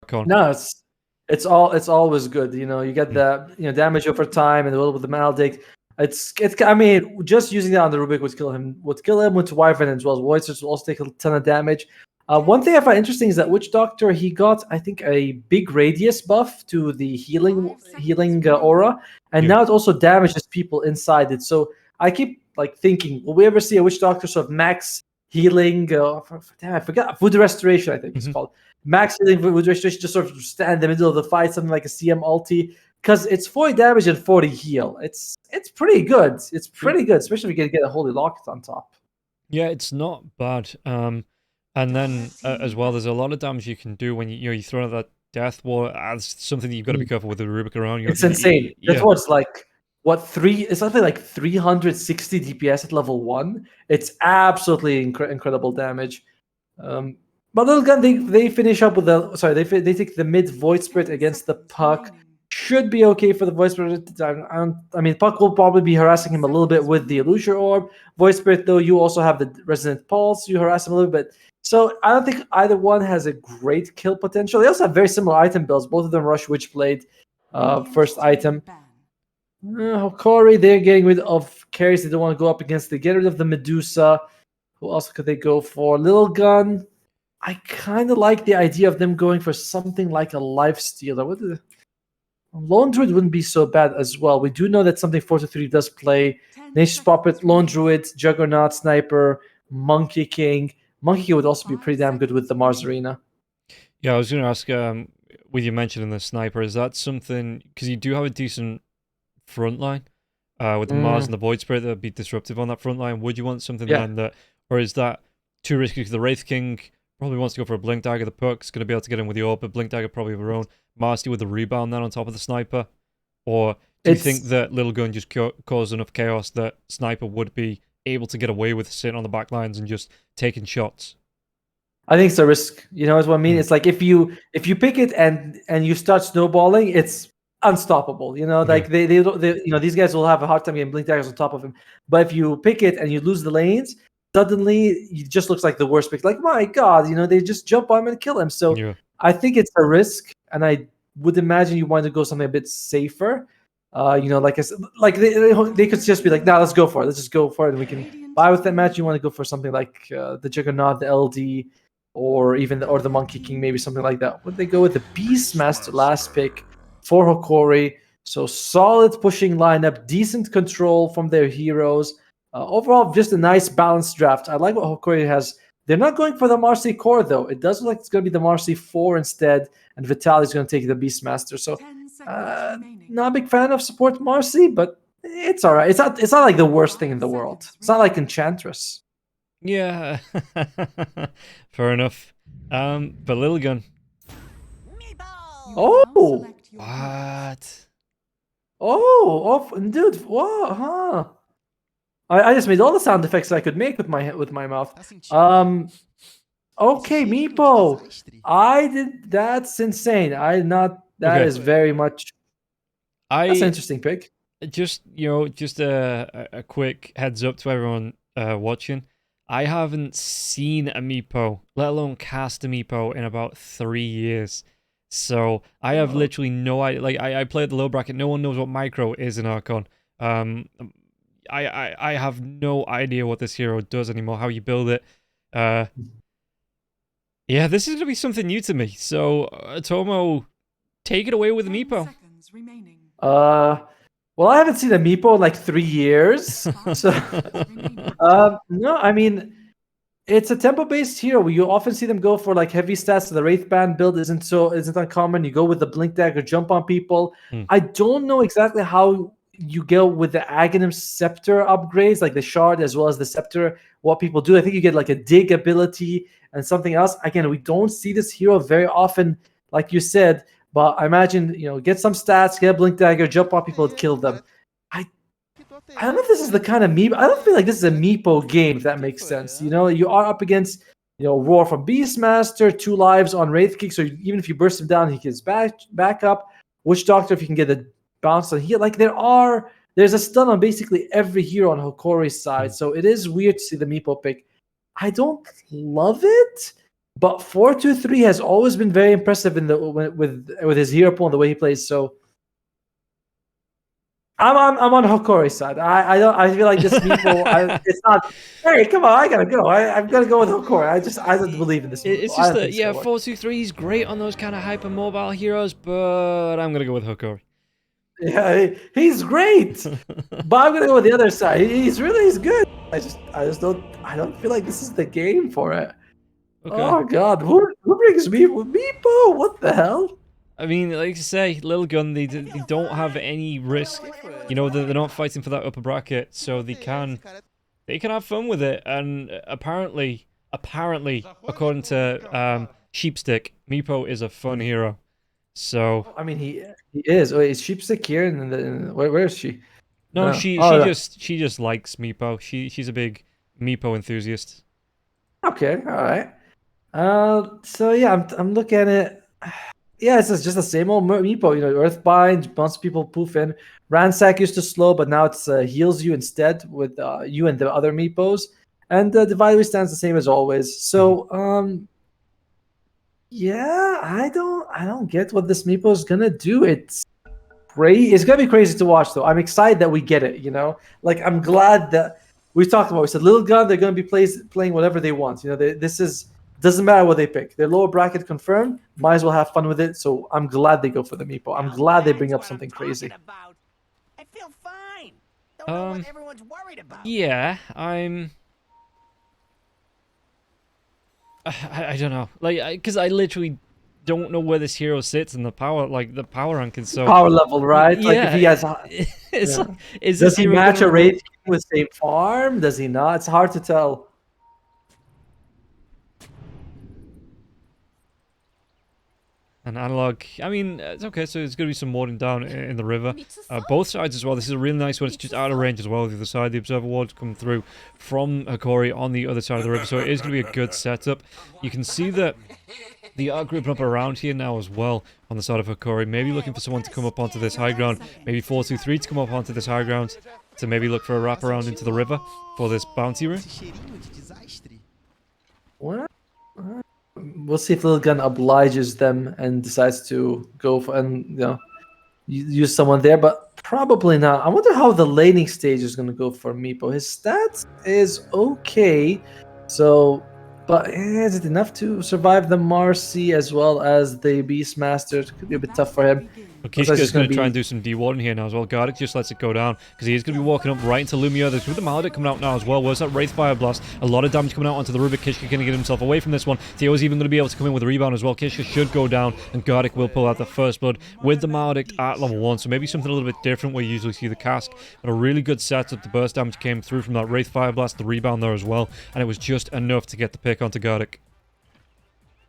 Con. No, it's always good. You get the damage over time and a little bit of the maledict. It's I mean, just using that on the Rubik would kill him. With Wyvern as well. Voicers will also take a ton of damage. One thing I find interesting is that Witch Doctor, he got, I think, a big radius buff to the healing aura, and now it also damages people inside it. So I keep thinking, will we ever see a Witch Doctor sort of max healing? Damn, I forgot. Voodoo Restoration, I think it's called. Max healing Voodoo Restoration, just sort of stand in the middle of the fight, something like a CM ulti, because it's 40 damage and 40 heal. It's pretty good. It's pretty good, especially if you get a Holy Locket on top. Yeah, it's not bad. And then as well, there's a lot of damage you can do when you throw out that Death Wall. That's something that you've got to be careful with the Rubik around. It's insane. Death Ward's it's something like 360 DPS at level 1. It's absolutely incredible damage. But Lilgun, they finish up with they take the mid Void Spirit against the Puck. Should be okay for the Void Spirit. I mean, Puck will probably be harassing him a little bit with the Illusion Orb. Void Spirit, though, you also have the Resonant Pulse. You harass him a little bit. So I don't think either one has a great kill potential. They also have very similar item builds. Both of them rush Witchblade. First item. Hokori, they're getting rid of carries they don't want to go up against. They get rid of the Medusa. Who else could they go for? Lilgun. I kind of like the idea of them going for something like a Lifestealer. Lone Druid wouldn't be so bad as well. We do know that something 4-3 does play. Nature's Puppet, Lone Druid, Juggernaut, Sniper, Monkey King. Monkey King would also be pretty damn good with the Mars Arena. Yeah, I was going to ask, with you mentioning the Sniper, is that something, because you do have a decent front line with the Mars and the Void Spirit that would be disruptive on that front line. Would you want something then that, or is that too risky? Because the Wraith King probably wants to go for a Blink Dagger. The Puck's going to be able to get in with the Orb, but Blink Dagger probably of her own. Marsty with the rebound then on top of the Sniper? Or do you think that Lilgun just caused enough chaos that Sniper would be able to get away with sitting on the back lines and just taking shots? I think it's a risk. You know what I mean? It's like if you pick it and you start snowballing, it's unstoppable. Like they these guys will have a hard time getting Blink Daggers on top of him. But if you pick it and you lose the lanes, suddenly it just looks like the worst pick. Like, my God, they just jump on him and kill him. So I think it's a risk, and I would imagine you want to go something a bit safer. Like I said, like they could just be like, nah, let's go for it. Let's just go for it, and we can buy with that match. You want to go for something like the Juggernaut, the LD, or the Monkey King, maybe something like that. Would they go with the Beastmaster last pick for Hokori? So solid pushing lineup, decent control from their heroes. Overall, just a nice balanced draft. I like what Hokori has. They're not going for the Marcy core, though. It does look like it's going to be the Marcy 4 instead, and Vitaly's going to take the Beastmaster. So, not a big fan of support Marcy, but it's all right. It's not like the worst thing in the world. It's not like Enchantress. Yeah, fair enough. But Lilgun. Oh! What? Oh, dude, what? Huh? I just made all the sound effects I could make with my mouth. Okay, Meepo. That's insane. That is very much. That's an interesting pick. Just a quick heads up to everyone watching. I haven't seen a Meepo, let alone cast a Meepo, in about 3 years. So I have literally no idea. Like I play at the low bracket. No one knows what micro is in Archon. I have no idea what this hero does anymore, how you build it. Yeah, this is going to be something new to me. So, Otomo, take it away with the Meepo. Well, I haven't seen a Meepo in like 3 years. So, no, I mean, it's a tempo-based hero. You often see them go for like heavy stats. So the Wraith Band build isn't uncommon. You go with the Blink Dagger, jump on people. I don't know exactly how you go with the Aghanim Scepter upgrades, like the Shard as well as the Scepter. What people do, I think you get like a dig ability and something else. Again, we don't see this hero very often, like you said. But I imagine, get some stats, get a Blink Dagger, jump on people and kill them. I don't know if this is the kind of Meepo. I don't feel like this is a Meepo game, if that makes sense. You are up against, Roar from Beastmaster, 2 lives on Wraith King, so even if you burst him down, he gets back up. Witch Doctor, if you can get a bounce on here. Like, there's a stun on basically every hero on Hokori's side, so it is weird to see the Meepo pick. I don't love it, But 4-2-3 has always been very impressive in the with his hero pool and the way he plays. So I'm on Hokori's side. I feel like this meeple. It's not. Hey, come on! I gotta go. I'm gonna go with Hokori. I don't believe in this meeple. It's just that 4-2-3 is great on those kind of hyper mobile heroes, but I'm gonna go with Hokori. Yeah, he's great, but I'm gonna go with the other side. He's good. I just don't feel like this is the game for it. Okay. Oh God, who brings Meepo? What the hell? I mean, like you say, Lilgun, they don't have any risk. You know, they're not fighting for that upper bracket, so they can have fun with it. And apparently, according to Sheepstick, Meepo is a fun hero. So I mean, he is. Wait, is Sheepstick here? Where is she? No, she just likes Meepo. She's a big Meepo enthusiast. Okay, all right. So yeah, I'm looking at it. Yeah, it's just the same old Meepo. You know, Earthbind, bunch of people poof in. Ransack used to slow, but now it's heals you instead with you and the other Meepos. And Divide stands the same as always. So yeah, I don't get what this Meepo is gonna do. It's gonna be crazy to watch though. I'm excited that we get it. You know, like I'm glad that we talked about. We said Lilgun, they're gonna be playing whatever they want. You know, doesn't matter what they pick. Their lower bracket confirmed. Might as well have fun with it. So I'm glad they go for the Meepo. I'm glad they bring up something crazy. I feel fine. Don't know what everyone's worried about. Yeah, I don't know, like, because I literally don't know where this hero sits in the power ranking. So power level, right? Yeah. Like if he has, does he match a Wraith with same farm? Does he not? It's hard to tell. An analog. I mean, it's okay. So there's going to be some warding down in the river. Both sides as well. This is a really nice one. It's just out of range as well. The other side, the observer wards come through from Hokori on the other side of the river. So it is going to be a good setup. You can see that they are grouping up around here now as well on the side of Hokori. Maybe looking for someone to come up onto this high ground. Maybe 4-2-3 to come up onto this high ground to maybe look for a wraparound into the river for this bounty room. What? We'll see if Lilgun obliges them and decides to go for use someone there, but probably not. I wonder how the laning stage is going to go for Meepo. His stats is okay, so but is it enough to survive the Marcy as well as the Beastmaster? It could be a bit tough for him. Kishka's going to try and do some dewarding here now as well. Gardic just lets it go down because he is going to be walking up right into Lumia. There's with the Maledict coming out now as well. Where's that Wraith Fire Blast? A lot of damage coming out onto the Rubik. Kishka going to get himself away from this one. Theo's even going to be able to come in with a rebound as well. Kishka should go down and Gardic will pull out the first blood with the Maledict at level 1. So maybe something a little bit different where you usually see the cask. But a really good setup. The burst damage came through from that Wraith Fire Blast, the rebound there as well. And it was just enough to get the pick onto Gardic.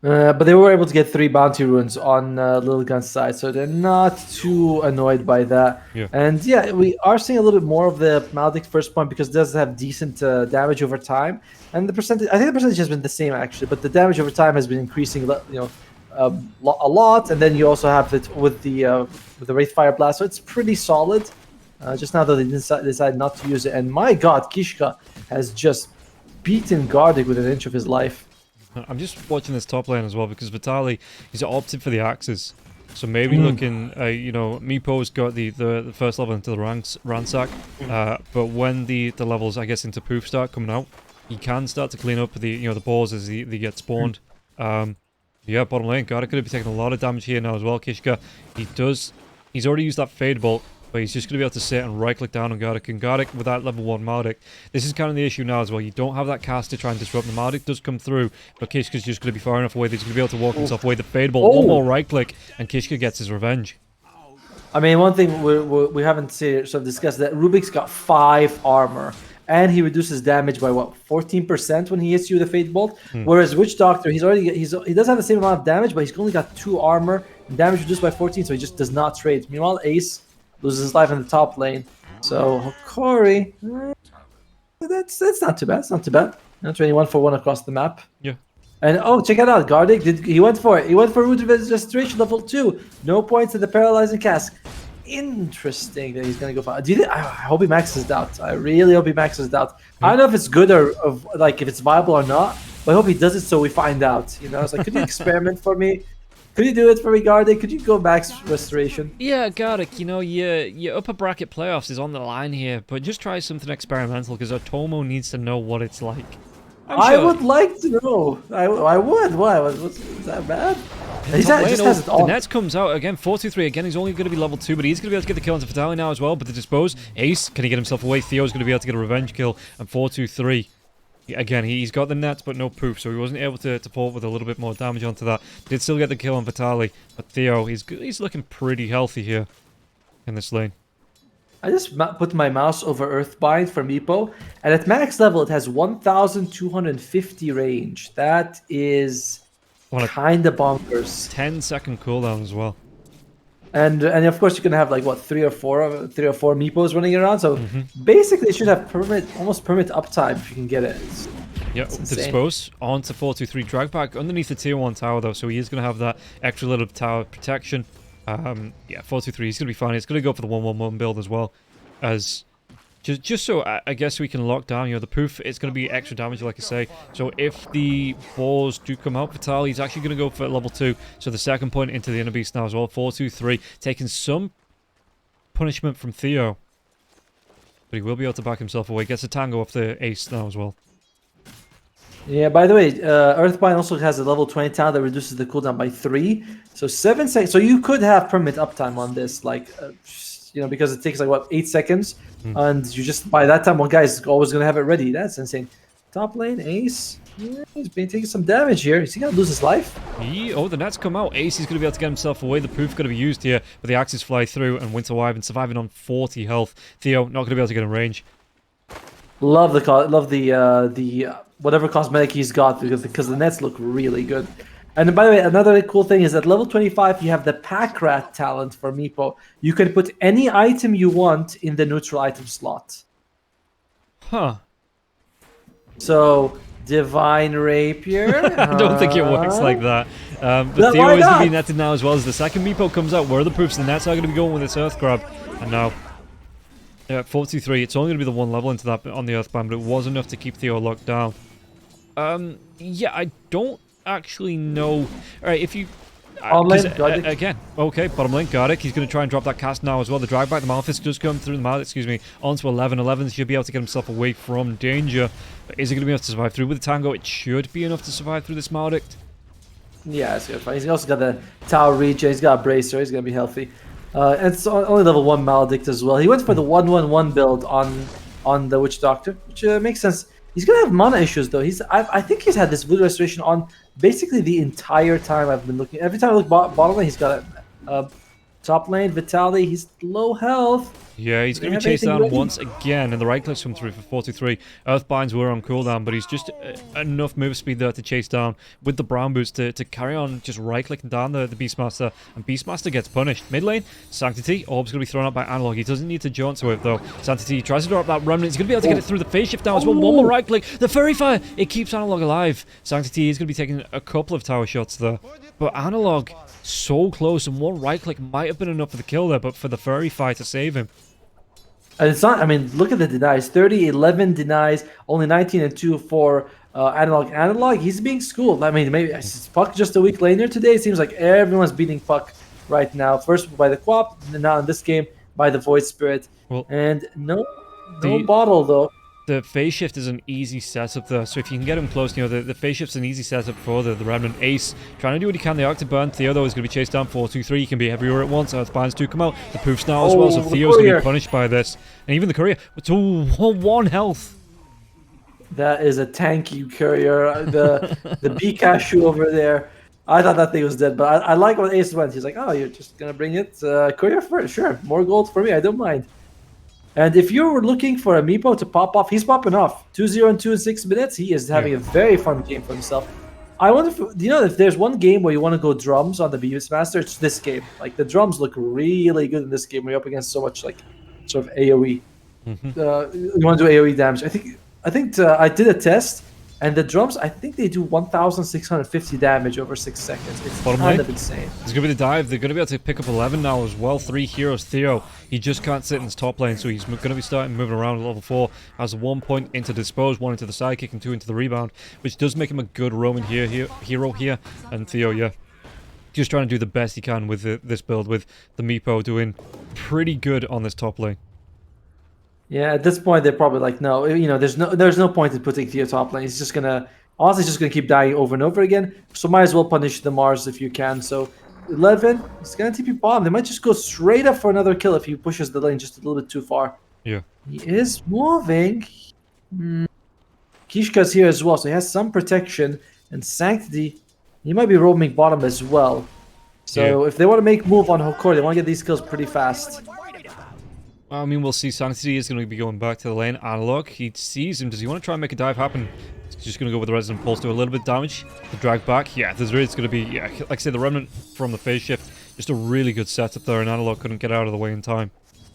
But they were able to get 3 bounty runes on Lilgun's side, so they're not too annoyed by that. Yeah. And yeah, we are seeing a little bit more of the Maledict first point because it does have decent damage over time. And the percentage, I think the percentage has been the same actually, but the damage over time has been increasing, a lot. And then you also have it with the Wraith Fire Blast, so it's pretty solid. Just now though they decided not to use it, and my God, Kishka has just beaten Gardic with an inch of his life. I'm just watching this top lane as well because Vitali, he's opted for the axes. So maybe looking, Meepo's got the first level into the ransack, but when the levels, I guess, into poof start coming out, he can start to clean up the balls as they get spawned. Yeah, bottom lane, Gardic could be taking a lot of damage here now as well. Kishka, he's already used that Fade Bolt, but he's just going to be able to sit and right-click down on Gardic. And Gardic, with that level 1 Maledict, this is kind of the issue now as well. You don't have that cast to try and disrupt. The Maledict does come through, but Kishka's just going to be far enough away that he's going to be able to walk himself away. The Fade Bolt, one more right-click, and Kishka gets his revenge. I mean, one thing we haven't sort of discussed, that Rubik's got 5 armor. And he reduces damage by what, 14% when he hits you with a Fade Bolt. Whereas Witch Doctor, he does have the same amount of damage, but he's only got 2 armor and damage reduced by 14, so he just does not trade. Meanwhile, Ace loses his life in the top lane. So Hokori, that's not too bad. It's not too bad. Not trading 1-for-1 across the map. Yeah. And check it out, Gardic he went for it. He went for Root of Restoration level 2. No points to the Paralyzing Cask. Interesting that he's gonna go for. I hope he maxes out. I really hope he maxes out. I don't know if it's good or if it's viable or not. but I hope he does it so we find out. You know, it's like, could you experiment for me? Could you do it for me, Garde? Could you go max restoration? Yeah, Gardic, you know, your upper bracket playoffs is on the line here, but just try something experimental because Otomo needs to know what it's like. I would like to know. I would. Why? Was that bad? He just has it on. The Nets comes out again, 4-2-3. Again, he's only going to be level 2, but he's going to be able to get the kill onto Fatali now as well. But the dispose, Ace, can he get himself away? Theo's going to be able to get a revenge kill, and 4-2-3. Again, he's got the nets, but no poof, so he wasn't able to pull up with a little bit more damage onto that. Did still get the kill on Fatali, but Theo, he's looking pretty healthy here in this lane. I just put my mouse over Earthbind for Meepo, and at max level, it has 1,250 range. That is kind of bonkers. 10-second cooldown as well. And of course, you can have like what, three or four Meepos running around. So basically, it should have almost permanent uptime if you can get it. Yeah, to dispose onto 4-2-3 drag back underneath the tier 1 tower though, so he is going to have that extra little tower protection. Yeah, 4-2-3, he's going to be fine. He's going to go for the 1-1-1 build as well, as just so I guess we can lock down, you know, the poof. It's going to be extra damage, like I say. So if the balls do come out, Vital, he's actually going to go for level 2. So the second point into the inner beast now as well. 4-2-3, taking some punishment from Theo, but he will be able to back himself away. Gets a tango off the ace now as well. Yeah, by the way, Earthbind also has a level 20 talent that reduces the cooldown by 3. So 7 seconds. So you could have permanent uptime on this, like, you know, because it takes like, what, 8 seconds? And you just, by that time, one guy is always going to have it ready. That's insane. Top lane, Ace. Yeah, he's been taking some damage here. Is he going to lose his life? Oh, the nets come out. Ace is going to be able to get himself away. The poof going to be used here, but the axes fly through, and Winter Wyvern surviving on 40 health. Theo not going to be able to get in range. Love the whatever cosmetic he's got because the nets look really good. And by the way, another cool thing is that level 25 you have the Pack Rat talent for Meepo. You can put any item you want in the neutral item slot. Huh. So Divine Rapier. I don't think it works like that. But Theo is going to be netted now as well as the second Meepo comes out. Where are the proofs? The nets are going to be going with this Earth Grab. And now, 4-2-3. It's only going to be the one level into that on the Earthbound, but it was enough to keep Theo locked down. Yeah, I don't actually know. Alright, if you... again, okay, bottom lane, Gardic. He's going to try and drop that cast now as well. The drag back, the Malefice does come through the Mallet, excuse me, onto 11. 11 should be able to get himself away from danger. But is he going to be able to survive through with the Tango? It should be enough to survive through this Maledict. Yeah, it's good. He's also got the Tower Regen, he's got a Bracer, he's going to be healthy. And it's only level 1 Maledict as well. He went for the 1-1-1 build on the Witch Doctor, which makes sense. He's gonna have mana issues though. I think he's had this Voodoo Restoration on basically the entire time I've been looking. Every time I look bottom lane, he's got a top lane Vitality. He's low health. Yeah, he's going to be chased down once again, and the right clicks come through for 4-2-3. Earthbinds were on cooldown, but he's just enough move speed there to chase down with the brown boots to carry on just right-clicking down the Beastmaster, and Beastmaster gets punished. Mid lane, Sanctity, Orb's going to be thrown out by Analog. He doesn't need to jaunt to it, though. Sanctity tries to drop that Remnant. He's going to be able to get it through the phase shift now as well. One more right-click. The Fairy Fire, it keeps Analog alive. Sanctity is going to be taking a couple of tower shots there, but Analog so close, and one right-click might have been enough for the kill there, but for the Fairy Fire to save him. And it's not, I mean, look at the denies. 30, 11 denies, only 19 and 2 for Analog. Analog, he's being schooled. I mean, maybe is Puck just a weak laner today? It seems like everyone's beating Puck right now. First by the Quap, and now in this game by the Void Spirit. Well, and no bottle, though. The phase shift is an easy setup there, so if you can get him close, you know, the phase shift's an easy setup for the Remnant. Ace trying to do what he can. The Octoburn. Theo, though, is going to be chased down 4-2-3. He can be everywhere at once. Earthbinds do come out. The poofs now as well, so Theo's going to be punished by this. And even the Courier, it's all 1 health. That is a tanky Courier. The Pikachu over there. I thought that thing was dead, but I like what Ace went. He's like, oh, you're just going to bring it? Courier first? Sure, more gold for me. I don't mind. And if you were looking for a Meepo to pop off, he's popping off. 2-0 and 2 in 6 minutes. He is having a very fun game for himself. I wonder if there's one game where you want to go drums on the Beastmaster, it's this game. Like, the drums look really good in this game when you're up against so much, like, sort of AoE. You want to do AoE damage. I think I did a test, And the drums, I think they do 1,650 damage over 6 seconds. It's kind of insane. There's going to be the dive. They're going to be able to pick up 11 now as well. 3 heroes. Theo, he just can't sit in his top lane, so he's going to be starting moving around at level 4. Has 1 point into dispose, 1 into the sidekick, and 2 into the rebound, which does make him a good roaming hero here. And Theo, yeah, just trying to do the best he can with this build, with the Meepo doing pretty good on this top lane. Yeah, at this point they're probably like, no, you know, there's no point in putting Theo top lane. He's just gonna keep dying over and over again. So might as well punish the Mars if you can. So 11, he's gonna TP bomb. They might just go straight up for another kill if he pushes the lane just a little bit too far. Yeah, he is moving. Kishka's here as well, so he has some protection and Sanctity. He might be roaming bottom as well. So if they want to make move on Hokori, they want to get these kills pretty fast. I mean, we'll see. Sanctity is going to be going back to the lane. Analog, he sees him. Does he want to try and make a dive happen? He's just going to go with the Resonant Pulse, do a little bit of damage. The drag back. Yeah, there's going to be, yeah, like I say, the Remnant from the phase shift. Just a really good setup there, and Analog couldn't get out of the way in time.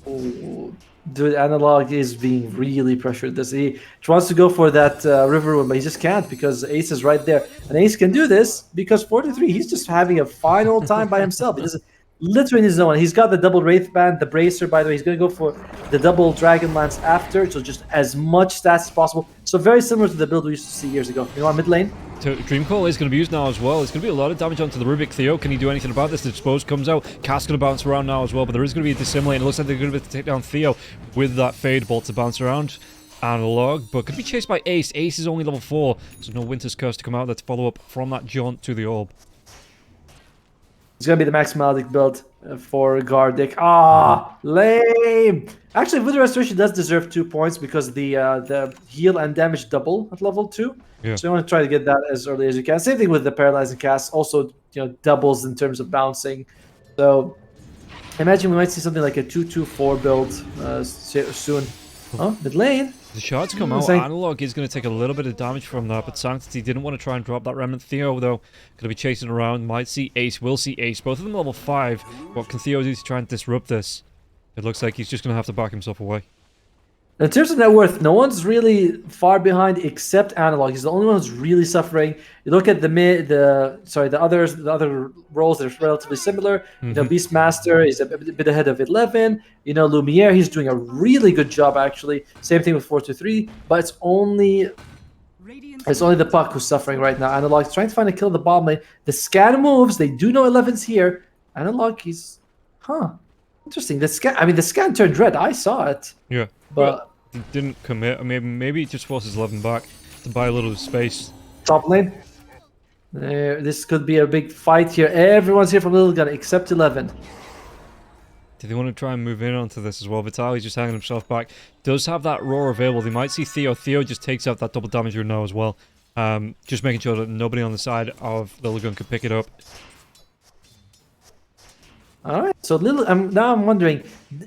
Ooh, dude, Analog is being really pressured. He wants to go for that River Room, but he just can't because Ace is right there. And Ace can do this because 4-3, he's just having a fine old time by himself. He doesn't. Literally in his zone. He's got the double Wraith Band, the Bracer, by the way. He's going to go for the double Dragon Lance after, so just as much stats as possible. So very similar to the build we used to see years ago. You know, on mid lane. So Dream Call is going to be used now as well. It's going to be a lot of damage onto the Rubik. Theo, can he do anything about this? The Dispose comes out. Cast going to bounce around now as well, but there is going to be a Dissimilate. It looks like they're going to be able to take down Theo with that Fade Bolt to bounce around. Analog, but could be chased by Ace. Ace is only level 4, so no Winter's Curse to come out. Let's follow up from that jaunt to the orb. It's going to be the Max Maledict build for Gardic. Ah, lame! Actually, Wither Restoration does deserve 2 points because the heal and damage double at level 2. Yeah. So you want to try to get that as early as you can. Same thing with the Paralyzing Cast. Also, you know, doubles in terms of bouncing. So imagine we might see something like a 2-2-4 build soon. Oh, mid lane. The shards come out. Analog is going to take a little bit of damage from that, but Sanctity didn't want to try and drop that Remnant. Theo, though, going to be chasing around. Might see Ace, will see Ace. Both of them level 5. What can Theo do to try and disrupt this? It looks like he's just going to have to back himself away. In terms of net worth, no one's really far behind except Analog. He's the only one who's really suffering. You look at the other roles that are relatively similar. You know, Beastmaster is a bit ahead of 11. You know, Lumiere, he's doing a really good job actually. Same thing with 4-2-3, but it's only the Puck who's suffering right now. Analog is trying to find a kill in the bottom lane. The scan moves. They do know 11's here. Analog, he's interesting. The scan turned red. I saw it. Yeah. But he didn't commit. Maybe it just forces 11 back to buy a little space. Top lane. This could be a big fight here. Everyone's here from Lilgun except 11. Do they want to try and move in onto this as well? Vitaly's just hanging himself back. Does have that roar available. They might see Theo. Theo just takes out that double damage rune now as well. Just making sure that nobody on the side of Lilgun could pick it up. All right, so now I'm wondering,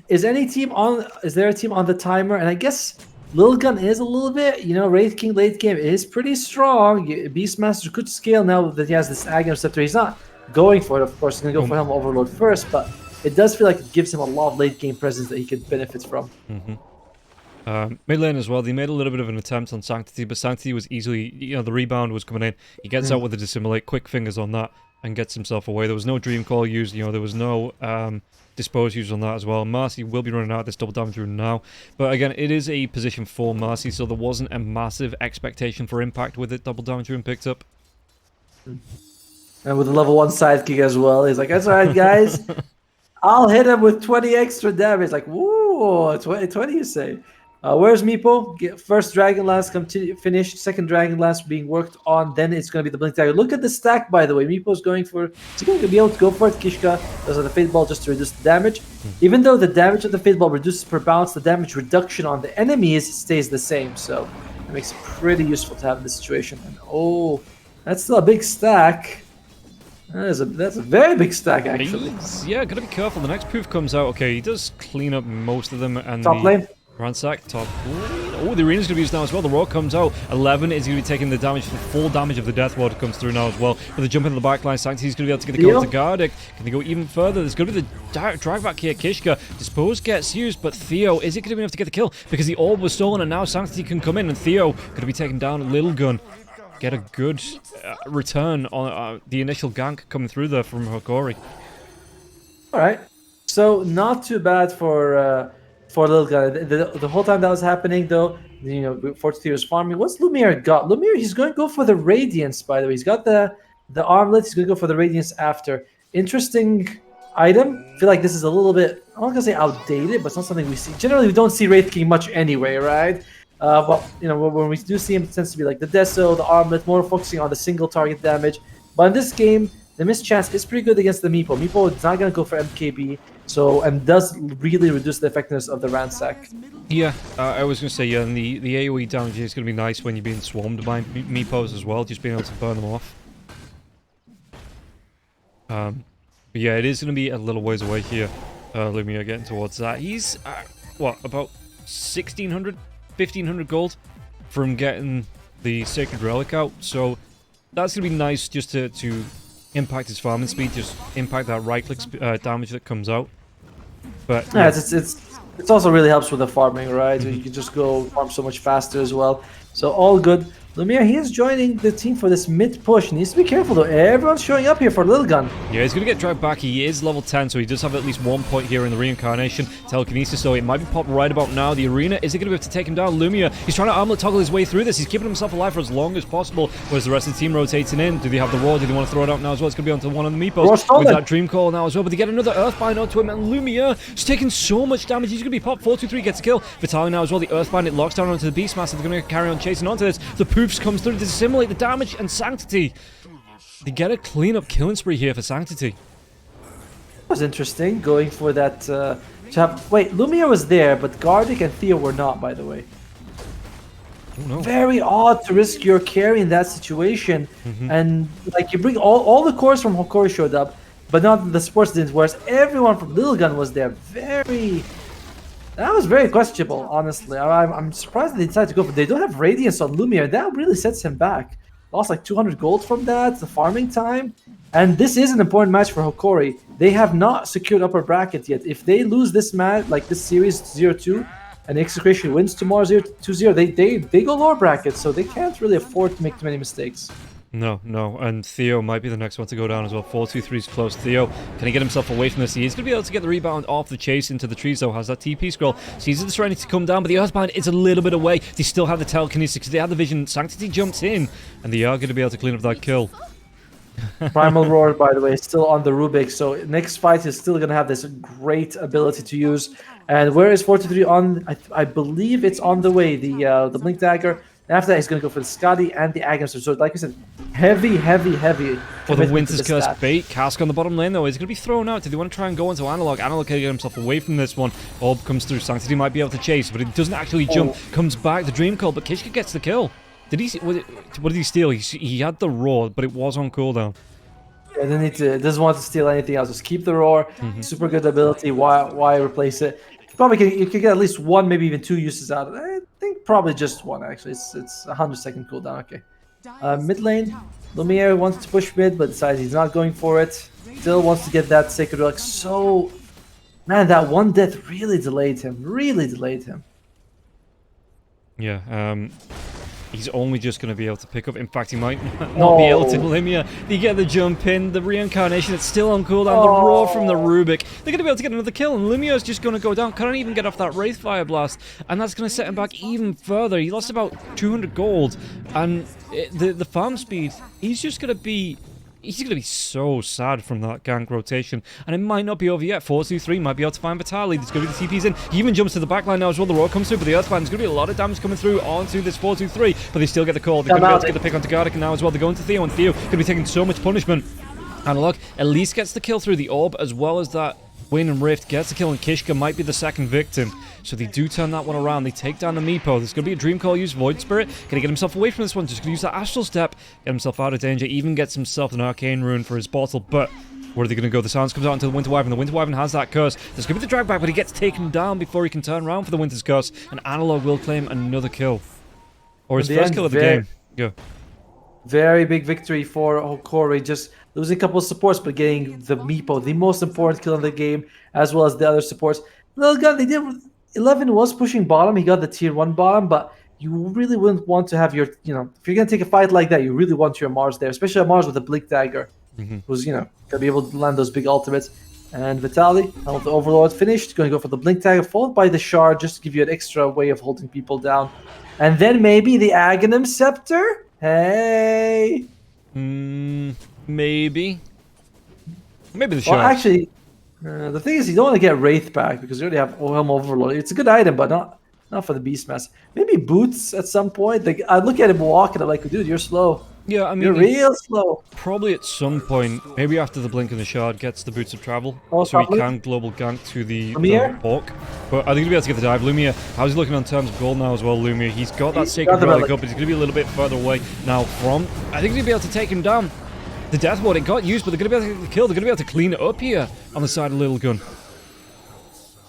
is there a team on the timer? And I guess Lilgun is a little bit, you know, Wraith King late game is pretty strong. Beastmaster could scale now that he has this Aghanim Scepter. He's not going for it, of course. He's going to go for Helm Overload first, but it does feel like it gives him a lot of late game presence that he could benefit from. Mid lane as well, they made a little bit of an attempt on Sanctity, but Sanctity was easily, you know, the rebound was coming in. He gets out with the Dissimilate, quick fingers on that, and gets himself away. There was no Dream Call used, you know, there was no Dispose used on that as well. Marcy will be running out this double damage rune now. But again, it is a position for Marcy, so there wasn't a massive expectation for impact with it. Double damage rune picked up. And with the level 1 sidekick as well. He's like, that's alright, guys. I'll hit him with 20 extra damage. Like, woo, 20 you say. Where's Meepo? First Dragon Lance finished. Second Dragon Lance being worked on. Then it's going to be the Blink Dagger. Look at the stack, by the way. Meepo's going for... Is he going to be able to go for it? Kishka does the Fade Ball just to reduce the damage. Even though the damage of the Fade Ball reduces per bounce, the damage reduction on the enemies stays the same. So it makes it pretty useful to have in this situation. And oh, that's still a big stack. That's a very big stack, actually. Yeah, gotta be careful. The next proof comes out. Okay, he does clean up most of them. And top lane. Ransack, top lane. Oh, the arena's going to be used now as well. The roar comes out. 11 is going to be taking the damage. The full damage of the Death Ward comes through now as well. With the jump into the backline, Sanctity's going to be able to get the kill to Gardic. Can they go even further? There's going to be the drag back here. Kishka. Dispose gets used, but Theo, is he going to be able to get the kill? Because the orb was stolen, and now Sanctity can come in, and Theo going to be taking down Lilgun. get a good return on the initial gank coming through there from Hokori. All right, so not too bad for Lilgun. The whole time that was happening, though, you know, Fortitude was farming. What's Lumiere got? Lumiere, he's going to go for the Radiance. By the way, he's got the armlet. He's going to go for the Radiance after. Interesting item. I feel like this is a little bit, I'm not gonna say outdated, but it's not something we see. Generally, we don't see Wraith King much anyway, right? But you know, when we do see him, it tends to be like the Deso, the armlet, more focusing on the single target damage. But in this game, the mischance is pretty good against the Meepo. Meepo is not going to go for MKB, so and does really reduce the effectiveness of the Ransack. Yeah, I was going to say, yeah, and the AoE damage is going to be nice when you're being swarmed by Meepos as well, just being able to burn them off. But yeah, it is going to be a little ways away here, Lumia getting towards that. He's, what, about 1,600, 1,500 gold from getting the Sacred Relic out, so that's going to be nice just to impact his farming speed, just impact that right-click damage that comes out. But yeah, it also really helps with the farming, right? You can just go farm so much faster as well. So all good. Lumiere, he is joining the team for this mid push. Needs to be careful though. Everyone's showing up here for Lilgun. Yeah, he's going to get dragged back. He is level 10, so he does have at least 1 point here in the reincarnation. Telekinesis, so it might be popped right about now. The arena, is it going to be able to take him down? Lumia, he's trying to armlet toggle his way through this. He's keeping himself alive for as long as possible, whereas the rest of the team rotating in. Do they have the roar? Do they want to throw it out now as well? It's going to be onto one of the Meepos with that Dream Call now as well. But they get another Earthbind onto him, and Lumia is taking so much damage. He's going to be popped. 4-2-3 gets a kill. Vitaly now as well. The Earthbind, it locks down onto the Beastmaster. They're going to carry on chasing onto this. The Poofs comes through to assimilate the damage, and Sanctity, they get a clean-up killing spree here for Sanctity. That was interesting, going for that wait, Lumiere was there, but Gardic and Theo were not, by the way. Oh, no. Very odd to risk your carry in that situation. And like you bring all the cores from Hokori showed up, but not the supports didn't, whereas everyone from Lilgun was there. That was very questionable, honestly. I'm surprised they decided to go for. They don't have Radiance on Lumiere. That really sets him back. Lost like 200 gold from that, the farming time. And this is an important match for Hokori. They have not secured upper bracket yet. If they lose this match, like this series 0-2, and Execration wins tomorrow 0-2-0, they go lower bracket, so they can't really afford to make too many mistakes. No, and Theo might be the next one to go down as well. 4-2-3 is close. Theo, can he get himself away from this? He is going to be able to get the rebound off the chase into the trees, though. Has that TP scroll. Sees the Serenity to come down, but the Earthbind is a little bit away. They still have the telekinesis because they have the vision. Sanctity jumps in, and they are going to be able to clean up that kill. Primal Roar, by the way, is still on the Rubik, so next fight is still going to have this great ability to use. And where is 4-3 on? I believe it's on the way, the Blink Dagger. And after that, he's going to go for the Scotty and the Aghanim. So, like I said, heavy. For the Winter's Curse bait, Cask on the bottom lane, though, is going to be thrown out. Do they want to try and go into Analog? Analog can get himself away from this one. Orb comes through. Sanctity might be able to chase, but it doesn't actually jump. Comes back, the Dream Call, but Kishka gets the kill. Did he? What did he steal? He had the Roar, but it was on cooldown. Yeah, doesn't want to steal anything else. Just keep the Roar. Super good ability. Why replace it? You could get at least one, maybe even 2 uses out of it. I think probably just one, actually. It's 100-second cooldown. Okay. Mid lane, Lumiere wants to push mid, but decides he's not going for it. Still wants to get that Sacred Relic. So, man, that one death really delayed him. Yeah, he's only just going to be able to pick up. In fact, he might not be able to. Lumia, they get the jump in, the reincarnation, it's still on cooldown, the roar from the Rubik. They're going to be able to get another kill, and Lumia is just going to go down. Can't even get off that Wraith Fire Blast, and that's going to set him back even further. He lost about 200 gold, and the farm speed, he's going to be so sad from that gank rotation, and it might not be over yet. 4-2-3 might be able to find Vitaly. There's going to be the TPs in. He even jumps to the backline now as well. The roar comes through, but the Earthbind, there's going to be a lot of damage coming through onto this 4-2-3, but they still get the call. They're going to be able to get the pick onto Gardic now as well. They're going to Theo, and Theo going to be taking so much punishment. Analog at least gets the kill through the orb, as well as that Wayne and Rift gets the kill, and Kishka might be the second victim. So they do turn that one around. They take down the Meepo. There's going to be a Dream Call used. Void Spirit. Going to get himself away from this one. Just going to use that Astral Step. Get himself out of danger. Even gets himself an Arcane Rune for his bottle. But where are they going to go? The Silence comes out into the Winter Wyvern. The Winter Wyvern has that curse. There's going to be the drag back, but he gets taken down before he can turn around for the Winter's Curse. And Analog will claim another kill. Or his first kill of the game. Go. Very big victory for Hokori. Just losing a couple of supports, but getting the Meepo, the most important kill in the game, as well as the other supports. Lilgun, 11 was pushing bottom. He got the tier 1 bottom, but you really wouldn't want to have your, if you're gonna take a fight like that, you really want your Mars there, especially a Mars with a Blink Dagger, who's gonna be able to land those big ultimates. And Vitaly, the Overlord finished, going to go for the Blink Dagger, followed by the Shard, just to give you an extra way of holding people down. And then maybe the Aghanim Scepter? Hey! Maybe. Maybe the Shard. Well, actually, the thing is, you don't want to get Wraith back, because you already have Helm Overlord. It's a good item, but not for the Beastmaster. Maybe Boots at some point. Like, I look at him walking, I'm like, dude, you're slow. Yeah, I mean, you're real slow. Probably at some point, maybe after the Blink and the Shard gets the Boots of Travel, so probably. he can global gank to the Hawk. But I think he'll be able to get the dive. Lumia, how's he looking on terms of gold now as well, Lumia? He's got that Sacred Relic up, but he's going to be a little bit further away now from... I think he's going to be able to take him down. The Death Ward, it got used, but they're going to be able to get the kill. They're going to be able to clean it up here on the side of Lilgun.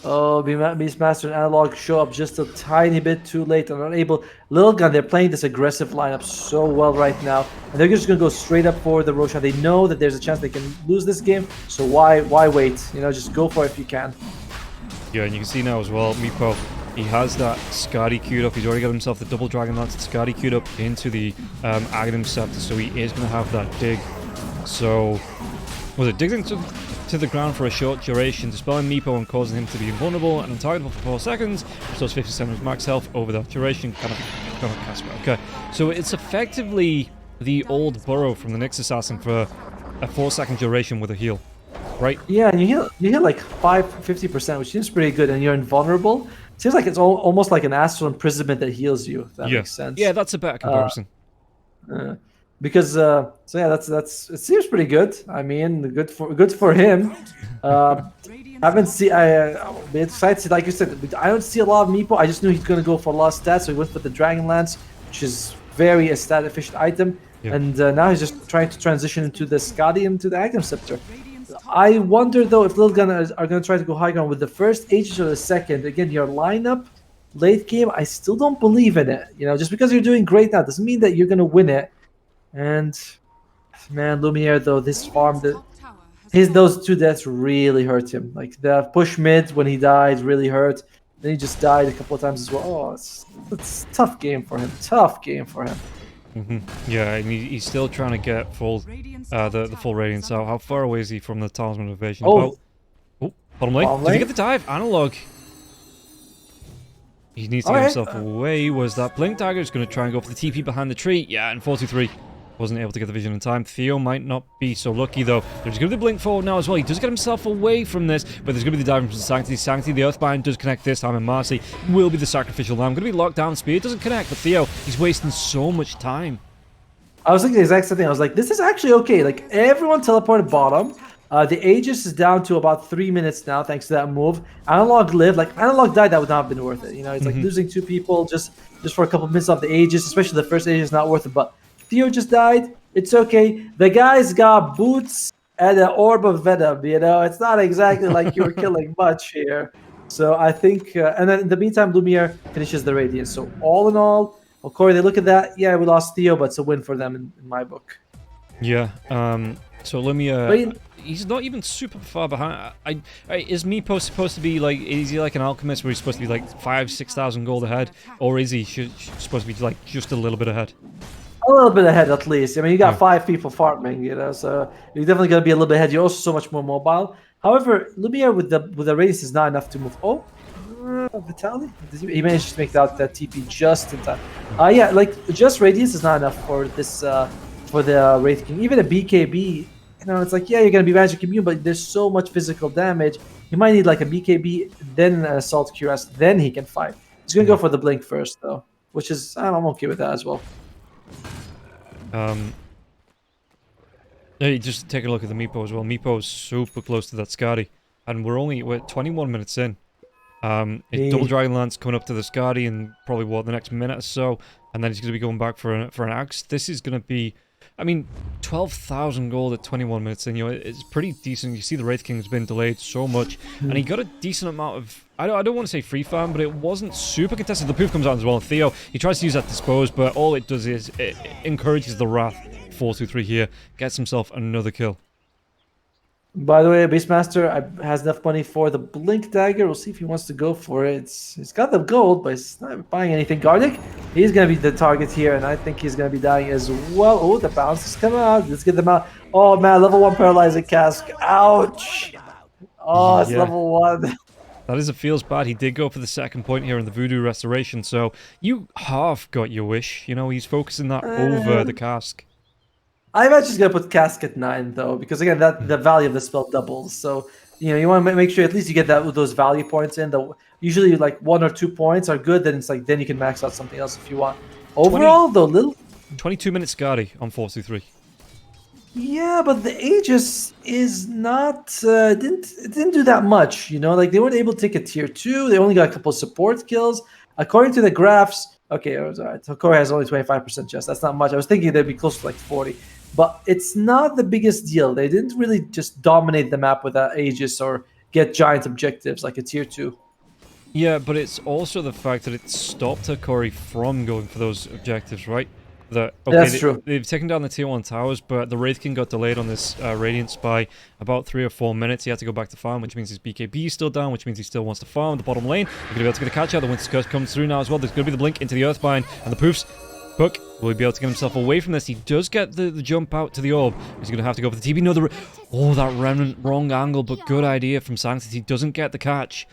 Oh, Beastmaster and Analog show up just a tiny bit too late and unable. Lilgun, they're playing this aggressive lineup so well right now, and they're just going to go straight up for the Roshan. They know that there's a chance they can lose this game, so why wait? Just go for it if you can. Yeah, and you can see now as well, Meepo, he has that Skadi queued up. He's already got himself the double Dragon Lance and Skadi queued up into the Aghanim Scepter, so he is going to have that dig. So, was it digging to the ground for a short duration, dispelling Meepo and causing him to be invulnerable and untargetable for 4 seconds, restores 50% of his max health over that duration, kind of Casper. Okay, so it's effectively the old Burrow from the Nyx Assassin for a 4-second duration with a heal, right? Yeah, and you heal like 50%, which seems pretty good, and you're invulnerable. It seems like it's almost like an astral imprisonment that heals you, if that makes sense. Yeah, that's a better comparison. Because so yeah, that's it seems pretty good. I mean, good for him. Haven't seen besides, like you said, I don't see a lot of Meepo. I just knew he's gonna go for a lot of stats, so he went for the Dragon Lance, which is very a stat efficient item. Yeah. And now he's just trying to transition into the Skadi and to the Aghanim Scepter. I wonder though if Lilgun are gonna try to go high ground with the first Aegis or the second. Again, your lineup late game, I still don't believe in it. Just because you're doing great now doesn't mean that you're gonna win it. And man, Lumiere though, this farm, those 2 deaths really hurt him. Like the push mid when he died really hurt. Then he just died a couple of times as well. Oh, it's a tough game for him. Tough game for him. Yeah, and he's still trying to get full the full radiance out. How far away is he from the Talisman of Evasion? Oh, bottom lane. Did he get the dive? Analog. He needs to get himself away. Was that Blink Dagger is going to try and go for the TP behind the tree? Yeah, and 423 wasn't able to get the vision in time. Theo might not be so lucky though. There's going to be the blink forward now as well. He does get himself away from this, but there's going to be the dive from Sanctity. Sanctity, the Earthbind does connect this time, and Marcy will be the sacrificial lamb. Going to be locked down. Spear doesn't connect, but Theo, he's wasting so much time. I was thinking the exact same thing. I was like, this is actually okay. Like everyone teleported bottom. The Aegis is down to about 3 minutes now, thanks to that move. Analog lived. Like Analog died, that would not have been worth it. It's like losing 2 people just for a couple minutes off the Aegis, especially the first Aegis, is not worth it. But Theo just died. It's okay. The guy's got boots and an orb of venom. It's not exactly like you were killing much here. So I think, and then in the meantime, Lumiere finishes the Radiance. So all in all, Hokori, they look at that. Yeah, we lost Theo, but it's a win for them in my book. Yeah. So Lumiere, he's not even super far behind. Is Meepo supposed to be like? Is he like an alchemist where he's supposed to be like 5,000-6,000 gold ahead, or is he supposed to be like just a little bit ahead? A little bit ahead at least. I mean, you got 5 people farming, so you're definitely gonna be a little bit ahead. You're also so much more mobile. However, Lumiere with the radius is not enough to move. Oh, Vitaly, he managed to make that TP just in time. Yeah, like just radius is not enough for this for the Wraith King. Even a BKB, it's like, yeah, you're gonna be magic immune, but there's so much physical damage. You might need like a BKB, then an Assault Cuirass, then he can fight. He's gonna go for the blink first though, which is I'm okay with that as well. Hey, just take a look at the Meepo as well. Meepo is super close to that Skadi, and we're 21 minutes in. Double Dragon Lance coming up to the Skadi in probably the next minute or so, and then he's going to be going back for an axe. This is going to be, I mean, 12,000 gold at 21 minutes in. It's pretty decent. You see the Wraith King's been delayed so much, and he got a decent amount of. I don't want to say free farm, but it wasn't super contested. The poof comes out as well. Theo, he tries to use that dispose, but all it does is it encourages the Wrath. 4-2-3 here, gets himself another kill. By the way, Beastmaster has enough money for the Blink Dagger. We'll see if he wants to go for it. He's got the gold, but he's not buying anything. Garlic, he's going to be the target here, and I think he's going to be dying as well. Oh, the bounce is coming out. Let's get them out. Oh, man, level 1 Paralyzing Cask. Ouch. Oh, it's level 1. That is, it feels bad. He did go for the second point here in the Voodoo Restoration, so you half got your wish. You know, he's focusing that over the cask. I'm actually going to put Cask at 9, though, because, again, the value of the spell doubles. So, you know, you want to make sure at least you get those value points in. Usually, like, 1 or 2 points are good. Then it's like, then you can max out something else if you want. Overall, though, 22 minutes Skadi on 4-3. Yeah, but the Aegis is not didn't do that much, you know. Like they weren't able to take a tier 2. They only got a couple of support kills. According to the graphs, okay, it was all right. Hokori has only 25% chest. That's not much. I was thinking they'd be close to like 40, but it's not the biggest deal. They didn't really just dominate the map with that Aegis or get giant objectives like a tier 2. Yeah, but it's also the fact that it stopped Hokori from going for those objectives, right? That's true. They've taken down the tier 1 towers, but the Wraith King got delayed on this Radiance by about 3 or 4 minutes. He had to go back to farm, which means his BKB is still down, which means he still wants to farm the bottom lane. We're going to be able to get a catch out. The Winter's Curse comes through now as well. There's going to be the blink into the Earthbind, and the Poofs. Puck will he be able to get himself away from this? He does get the jump out to the orb. He's going to have to go for the TB. No, oh, that Remnant, wrong angle, but good idea from Sanctity. He doesn't get the catch.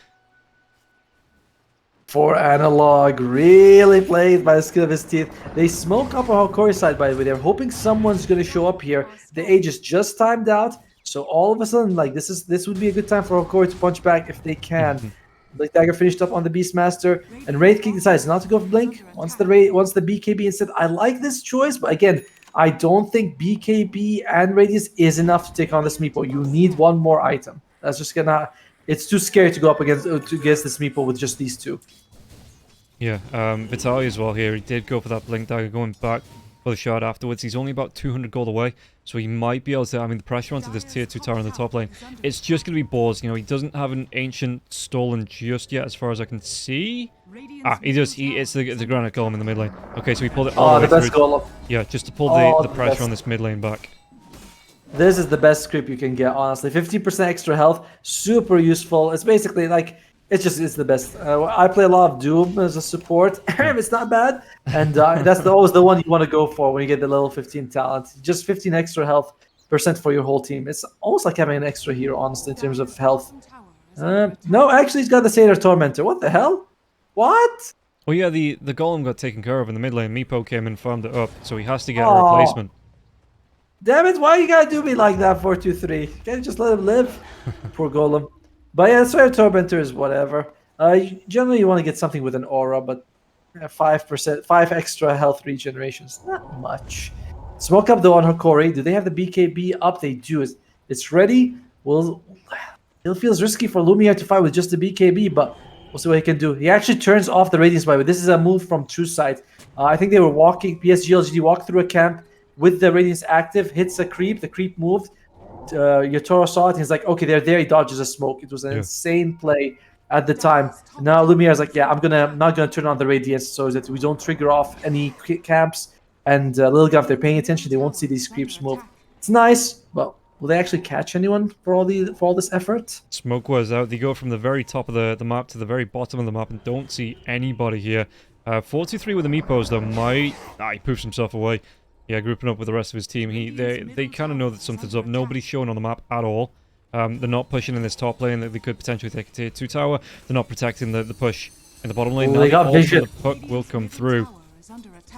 For Analog, really played by the skin of his teeth. They smoke up on Hokori's side, by the way. They're hoping someone's going to show up here. The Aegis just timed out, so all of a sudden, like this would be a good time for Hokori to punch back if they can. Blink Dagger finished up on the Beastmaster, and Wraith King decides not to go for Blink. Once the BKB instead. I like this choice, but again, I don't think BKB and Radius is enough to take on this Meepo. You need one more item. That's just gonna. It's too scary to go up against this Meepo with just these two. Yeah, Vitaly as well here. He did go for that Blink Dagger, going back for the shot afterwards. He's only about 200 gold away, so he might be able to... I mean, the pressure onto this tier 2 tower in the top lane, it's just going to be balls. You know, he doesn't have an Ancient stolen just yet, as far as I can see. Ah, he does. It's the Granite Golem in the mid lane. Okay, so he pulled it all the way best through. Golem. Yeah, just to pull the pressure on this mid lane back. This is the best script you can get, honestly. 50% extra health, super useful. It's basically like... it's the best. I play a lot of Doom as a support. It's not bad. And that's always the one you want to go for when you get the level 15 talent. Just 15 extra health % for your whole team. It's almost like having an extra hero, honestly, in terms of health. No, actually, he's got the Satyr Tormentor. What the hell? What? Well, yeah, the Golem got taken care of in the mid lane. Meepo came and farmed it up, so he has to get a replacement. Damn it, why you gotta do me like that, 4-2-3? Can't you just let him live? Poor Golem. But yeah, Satyr Tormentor is whatever. Generally, you want to get something with an aura, but 5 extra health regenerations, not much. Smoke up though on Hokori. Do they have the BKB up? They do. It's ready. Well, it feels risky for Lumiere to fight with just the BKB, but we'll see what he can do. He actually turns off the Radiance, by the way. This is a move from True Sight. I think they were walking. PSGLGD walked through a camp with the Radiance active, hits a creep. The creep moved. Yotaro saw it, and he's like, okay, they're there. He dodges a smoke. It was an insane play at the time. Now Lumiere's like, yeah, I'm not gonna turn on the Radiance so that we don't trigger off any camps. And Lilgun, if they're paying attention, they won't see these creeps move. It's nice, but will they actually catch anyone for all this effort? Smoke was out. They go from the very top of the map to the very bottom of the map and don't see anybody here. 4-2-3 with the Meepos though might... he poofs himself away. Yeah, grouping up with the rest of his team. They kind of know that something's up. Nobody's showing on the map at all. They're not pushing in this top lane that they could potentially take a tier 2 tower. They're not protecting the push in the bottom lane. They got vision. The puck will come through.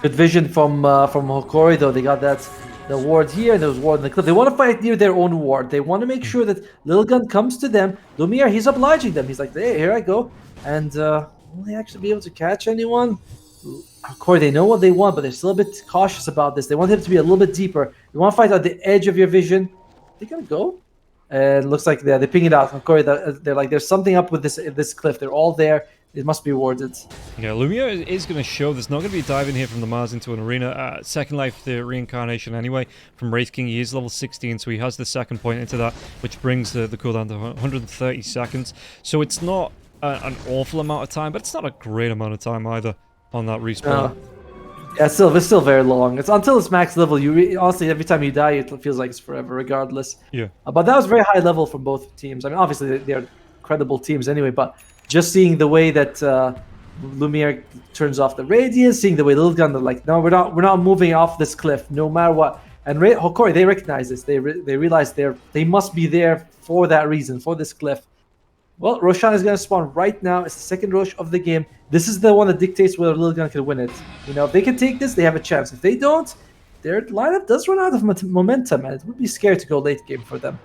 Good vision from Hokori though. They got the ward here and there was ward in the cliff. They want to fight near their own ward. They want to make sure that Lilgun comes to them. Lumiere, he's obliging them. He's like, hey, here I go. And will they actually be able to catch anyone? Hokori, they know what they want, but they're still a bit cautious about this. They want him to be a little bit deeper. You want to fight at the edge of your vision. They're gonna go. And it looks like they ping it out. Hokori, they're like, there's something up with this cliff. They're all there. It must be warded. Yeah, Lumiere is going to show there's not going to be diving here from the Mars into an arena. Second life, the reincarnation anyway, from Wraith King. He is level 16, so he has the second point into that, which brings the cooldown to 130 seconds. So it's not an awful amount of time, but it's not a great amount of time either on that respawn. Yeah, it's still very long. It's until it's max level. Honestly, every time you die, it feels like it's forever, regardless. Yeah. But that was very high level from both teams. I mean, obviously they're credible teams anyway. But just seeing the way that Lumiere turns off the radius, seeing the way Lilgun, they're like, no, we're not moving off this cliff, no matter what. And Hokori, they recognize this. They realize they must be there for that reason, for this cliff. Well, Roshan is going to spawn right now. It's the second Rosh of the game. This is the one that dictates whether Lilgun can win it. You know, if they can take this, they have a chance. If they don't, their lineup does run out of momentum, and it would be scary to go late game for them.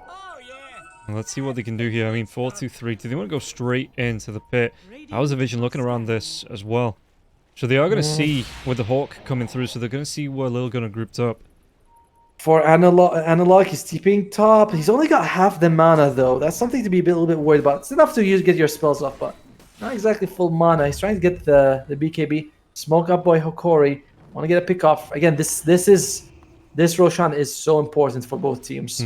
Oh, yeah. Well, let's see what they can do here. I mean, 4-2-3. Do they want to go straight into the pit? How's the vision looking around this as well? So they are going to see with the Hawk coming through, so they're going to see where Lilgun are grouped up. For analog, he's TPing top. He's only got half the mana, though. That's something to be a little bit worried about. It's enough to get your spells off, but not exactly full mana. He's trying to get the BKB. Smoke up boy Hokori. Want to get a pick off. Again, this Roshan is so important for both teams.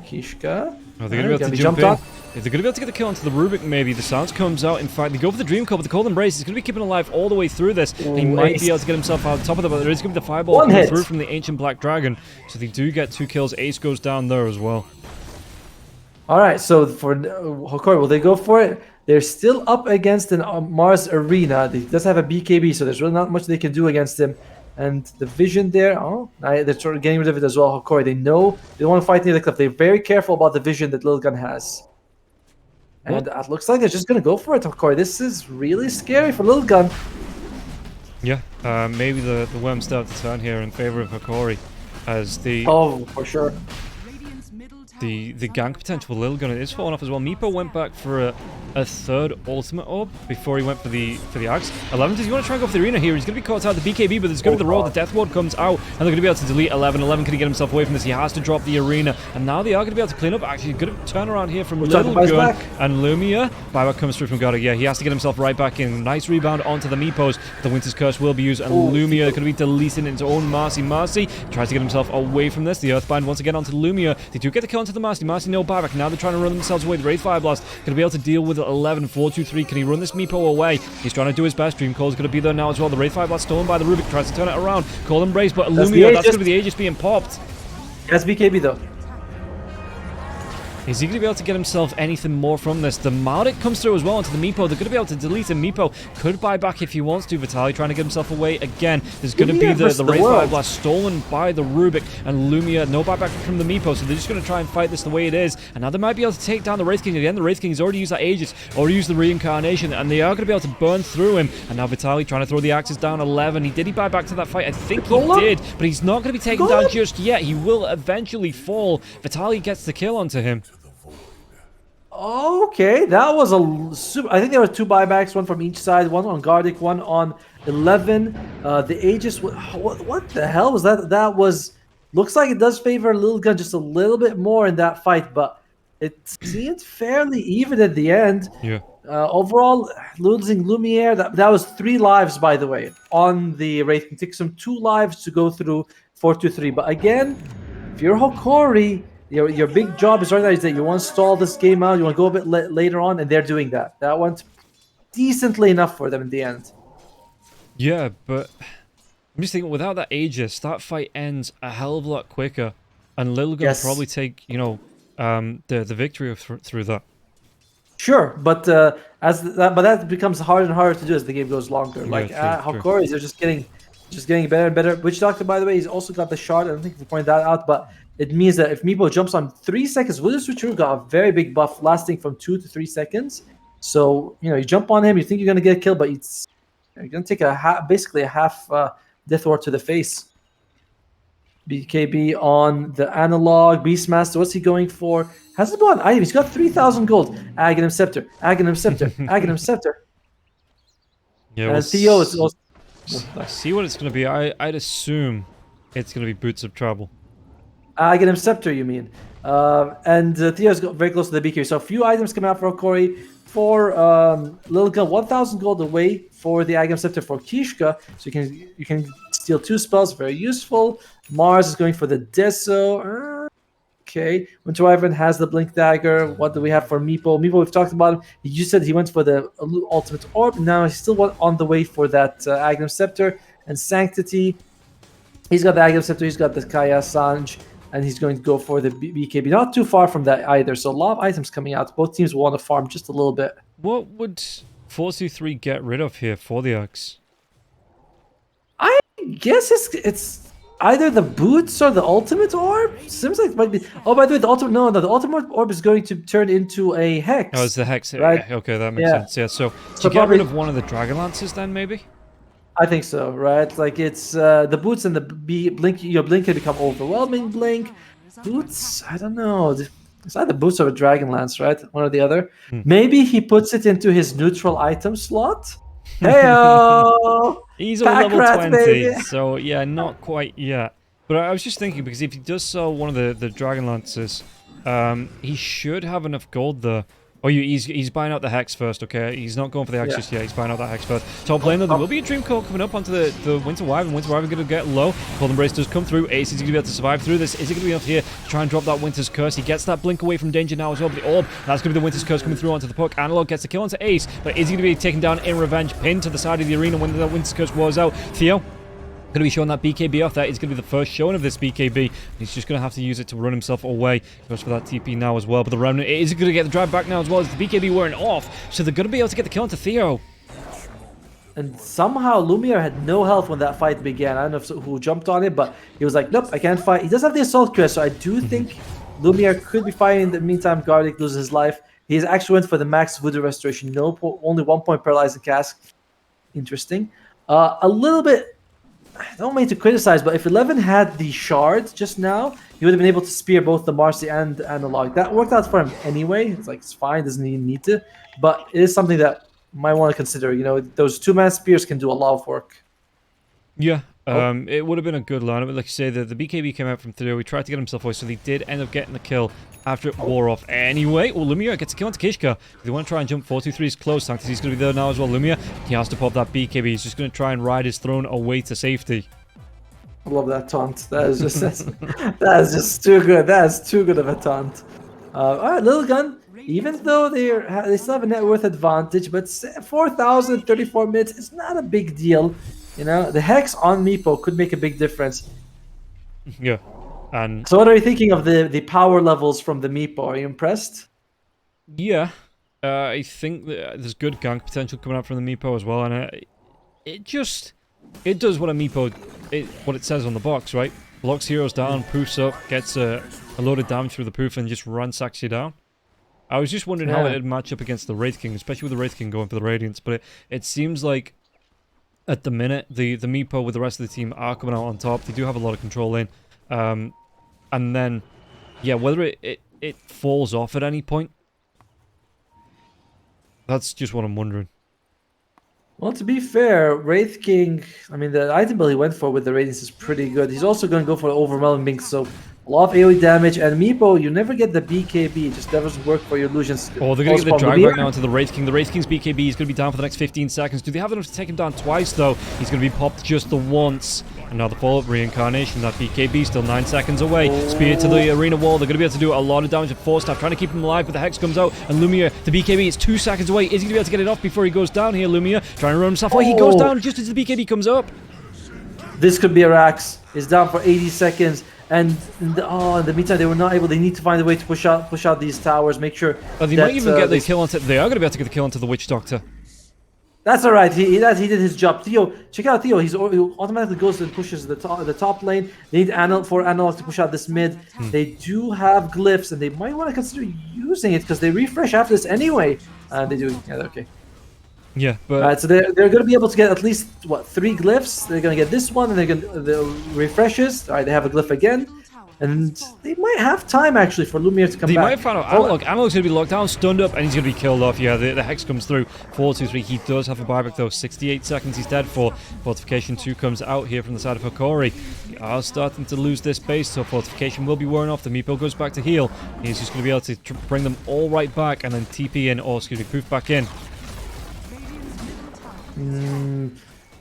Kishka. Oh, they're going to be able to jump in. If they're going to be able to get the kill onto the Rubik, maybe. The sounds comes out. In fact, they go for the Dream Call, but the Cold Embrace is going to be keeping alive all the way through this. He might be able to get himself out on top of it, but there is going to be the Fireball coming through from the Ancient Black Dragon. So they do get 2 kills. Ace goes down there as well. Alright, so for Hokori, will they go for it? They're still up against an Mars Arena. He does have a BKB, so there's really not much they can do against him. And the vision there, they're sort of getting rid of it as well. Hokori, they know they want to fight near the cliff. They're very careful about the vision that Lilgun has. And it looks like they're just going to go for it, Hokori. This is really scary for Lilgun. Yeah, maybe the worms start to turn here in favor of Hokori as the... Oh, for sure. The gank potential for Lilgun is falling off as well. Meepo went back for a third ultimate orb before he went for the axe. 11, does he want to try and go for the arena here? He's going to be caught out the BKB, but there's going to be the roll. The Death Ward comes out, and they're going to be able to delete 11. 11 can he get himself away from this? He has to drop the arena, and now they are going to be able to clean up. Actually, good turnaround here from Lilgun and Lumia. Buyback comes through from Goddard. Yeah, he has to get himself right back in. Nice rebound onto the Meepos. The Winter's Curse will be used, and Lumia going to be deleting into own Marcy. Marcy tries to get himself away from this. The Earthbind once again onto Lumia. They do get the kill onto the Marcy. Marcy no buyback. Now they're trying to run themselves away. The Wraith Fire Blast going to be able to deal with 11. 4-2-3. Can he run this Meepo away? He's trying to do his best. Dream Cole's going to be there now as well. The Wraith Fire Blast stolen by the Rubik. Tries to turn it around. Cold Embrace, but Lumia, that's going to be the Aegis being popped. That's BKB though. Is he going to be able to get himself anything more from this? The Mautic comes through as well into the Meepo. They're going to be able to delete him. Meepo could buy back if he wants to. Vitaly trying to get himself away again. There's going to be the Wraith Fire Blast stolen by the Rubik, and Lumia no buyback from the Meepo, so they're just going to try and fight this the way it is. And now they might be able to take down the Wraith King again. The Wraith King's already used that Aegis, already used the Reincarnation, and they are going to be able to burn through him. And now Vitaly trying to throw the axes down 11. Did he buy back to that fight? I think he did, but he's not going to be taken down just yet. He will eventually fall. Vitaly gets the kill onto him. Okay, that was a super. I think there were 2 buybacks, one from each side, one on Gardic, one on 11. The Aegis, what the hell was that? That was, looks like it does favor Lilgun just a little bit more in that fight, but it seemed fairly even at the end. Yeah. Overall, losing Lumiere, that was 3 lives, by the way, on the Wraith. It takes them 2 lives to go through 4-2-3. But again, if you're Hokori, your big job is right now is that you want to stall this game out. You want to go a bit later on, and they're doing that. That went decently enough for them in the end. Yeah, but I'm just thinking, without that Aegis, that fight ends a hell of a lot quicker, and Lilgun will probably take, the victory through that. Sure, but that becomes harder and harder to do as the game goes longer. Hokori, they're just getting better and better. Witch Doctor, by the way, he's also got the shot. I don't think we pointed that out, but it means that if Meepo jumps on 3 seconds, Wither Switcheroo got a very big buff lasting from 2 to 3 seconds. So, you jump on him, you think you're going to get a kill, but you're going to take basically a half Death Ward to the face. BKB on the Analog. Beastmaster, what's he going for? Hasn't bought an item. He's got 3,000 gold. Aghanim Scepter. Aghanim Scepter. Aghanim Scepter. Yeah, and Theo is also... see what it's going to be. I'd assume it's going to be Boots of Trouble. Aghanim Scepter, you mean? And Theo's got very close to the BK. So a few items come out for Hokori. For Lilgun, 1,000 gold away for the Aghanim Scepter for Kishka. So you can steal 2 spells, very useful. Mars is going for the Deso. Okay, Winter Wyvern has the Blink Dagger. What do we have for Meepo? Meepo, we've talked about him. You said he went for the Ultimate Orb. Now he's still on the way for that Agnum Scepter and Sanctity. He's got the Agnum Scepter, he's got the Kaya Sanj, and he's going to go for the BKB. Not too far from that either, so a lot of items coming out. Both teams want to farm just a little bit. What would 423 get rid of here for the Axe? I guess it's either the boots or the ultimate orb. Seems like it might be. Oh, by the way, the ultimate orb is going to turn into a hex. Oh, it's the hex. Right? Okay, that makes sense. Yeah. So to get probably, rid of one of the Dragon Lances, then maybe. I think so. Right? Like it's the boots and the blink. Your blink can become overwhelming blink. Boots. I don't know. It's either boots or a Dragon Lance, right? One or the other. Maybe he puts it into his neutral item slot. Heyo! He's on level 20, baby. So yeah, not quite yet. But I was just thinking, because if he does sell one of the Dragon Lances, he should have enough gold there. Oh, he's buying out the Hex first, okay? He's not going for the Hex just yet. He's buying out that Hex first. Top lane, though, there will be a Dream Coat coming up onto the Winter Wyvern. Winter Wyvern going to get low. Cold Embrace does come through. Ace is going to be able to survive through this. Is he going to be enough here to try and drop that Winter's Curse? He gets that blink away from danger now as well. But the Orb, that's going to be the Winter's Curse coming through onto the puck. Analog gets the kill onto Ace. But is he going to be taken down in revenge? Pinned to the side of the arena when the Winter's Curse wears out. Theo going to be showing that BKB off there. It's going to be the first showing of this BKB. He's just going to have to use it to run himself away. Goes for that TP now as well. But the Remnant is going to get the drive back now as well as the BKB wearing off. So they're going to be able to get the kill onto Theo. And somehow Lumiere had no health when that fight began. I don't know who jumped on it, but he was like, nope, I can't fight. He does have the Assault Crest, so I do think Lumiere could be fighting. In the meantime, Garlic loses his life. He's actually went for the max Voodoo Restoration. Only 1 point paralyzed and cask. Interesting. A little bit... I don't mean to criticize, but if 11 had the shard just now, he would have been able to spear both the Marcy and the Analog. That worked out for him anyway. It's like, it's fine, doesn't even need to. But it is something that you might want to consider. You know, those 2-man spears can do a lot of work. Yeah, it would have been a good lineup. But like you say, the BKB came out from Theo. He tried to get himself away, so he did end up getting the kill after it wore off anyway. Well, Lumiere gets a kill onto Kishka. If they want to try and jump 4-2-3 is close. Sanctity's going to be there now as well. Lumiere, he has to pop that BKB. He's just going to try and ride his throne away to safety. I love that taunt. That is just that is just too good. That is too good of a taunt. All right, Lilgun. Even though they still have a net worth advantage, but 4,034 minutes is not a big deal. You know, the Hex on Meepo could make a big difference. Yeah. And so what are you thinking of the power levels from the Meepo? Are you impressed? Yeah. I think that there's good gank potential coming out from the Meepo as well. And it does what a Meepo, what it says on the box, right? Blocks heroes down, poofs up, gets a load of damage through the poof and just ransacks you down. I was just wondering how it would match up against the Wraith King, especially with the Wraith King going for the Radiance. But it seems like at the minute, the Meepo with the rest of the team are coming out on top. They do have a lot of control in. And then, yeah, whether it falls off at any point, that's just what I'm wondering. Well, to be fair, Wraith King, I mean, the item build he went for with the Radiance is pretty good. He's also going to go for Overwhelming Blink, so a lot of AoE damage. And Meepo, you never get the BKB. It just doesn't work for your illusions. Oh, they're going to get the drag right now into the Wraith King. The Wraith King's BKB is going to be down for the next 15 seconds. Do they have enough to take him down twice, though? He's going to be popped just the once. And now the follow-up reincarnation. That BKB still 9 seconds away. Spear to the arena wall. They're going to be able to do a lot of damage at 4-staff, trying to keep him alive, but the Hex comes out. And Lumiere, the BKB is 2 seconds away. Is he going to be able to get it off before he goes down here, Lumiere? Trying to run himself away. He goes down just as the BKB comes up. This could be a Rax. He's down for 80 seconds. And in the meantime, they were not able. They need to find a way to push out these towers. Make sure. Oh, they might even get the kill onto. They are going to be able to get the kill onto the Witch Doctor. That's all right. He did his job. Theo, check out Theo. He automatically goes and pushes the top lane. They need Analog to push out this mid. They do have glyphs, and they might want to consider using it because they refresh after this anyway. They do. Yeah, okay. Yeah, but so they're going to be able to get at least 3 glyphs. They're going to get this one, and they're going the refreshes. All right, they have a glyph again, and they might have time actually for Lumiere to come back. They might have found out Analog. Analog's going to be locked down, stunned up, and he's going to be killed off. Yeah, the Hex comes through. 4-2-3. He does have a buyback though. 68 seconds he's dead for. Fortification 2 comes out here from the side of Hokori. We are starting to lose this base, so Fortification will be wearing off. The Meepo goes back to heal. He's just going to be able to bring them all right back, and then TP in, or excuse me, poof back in.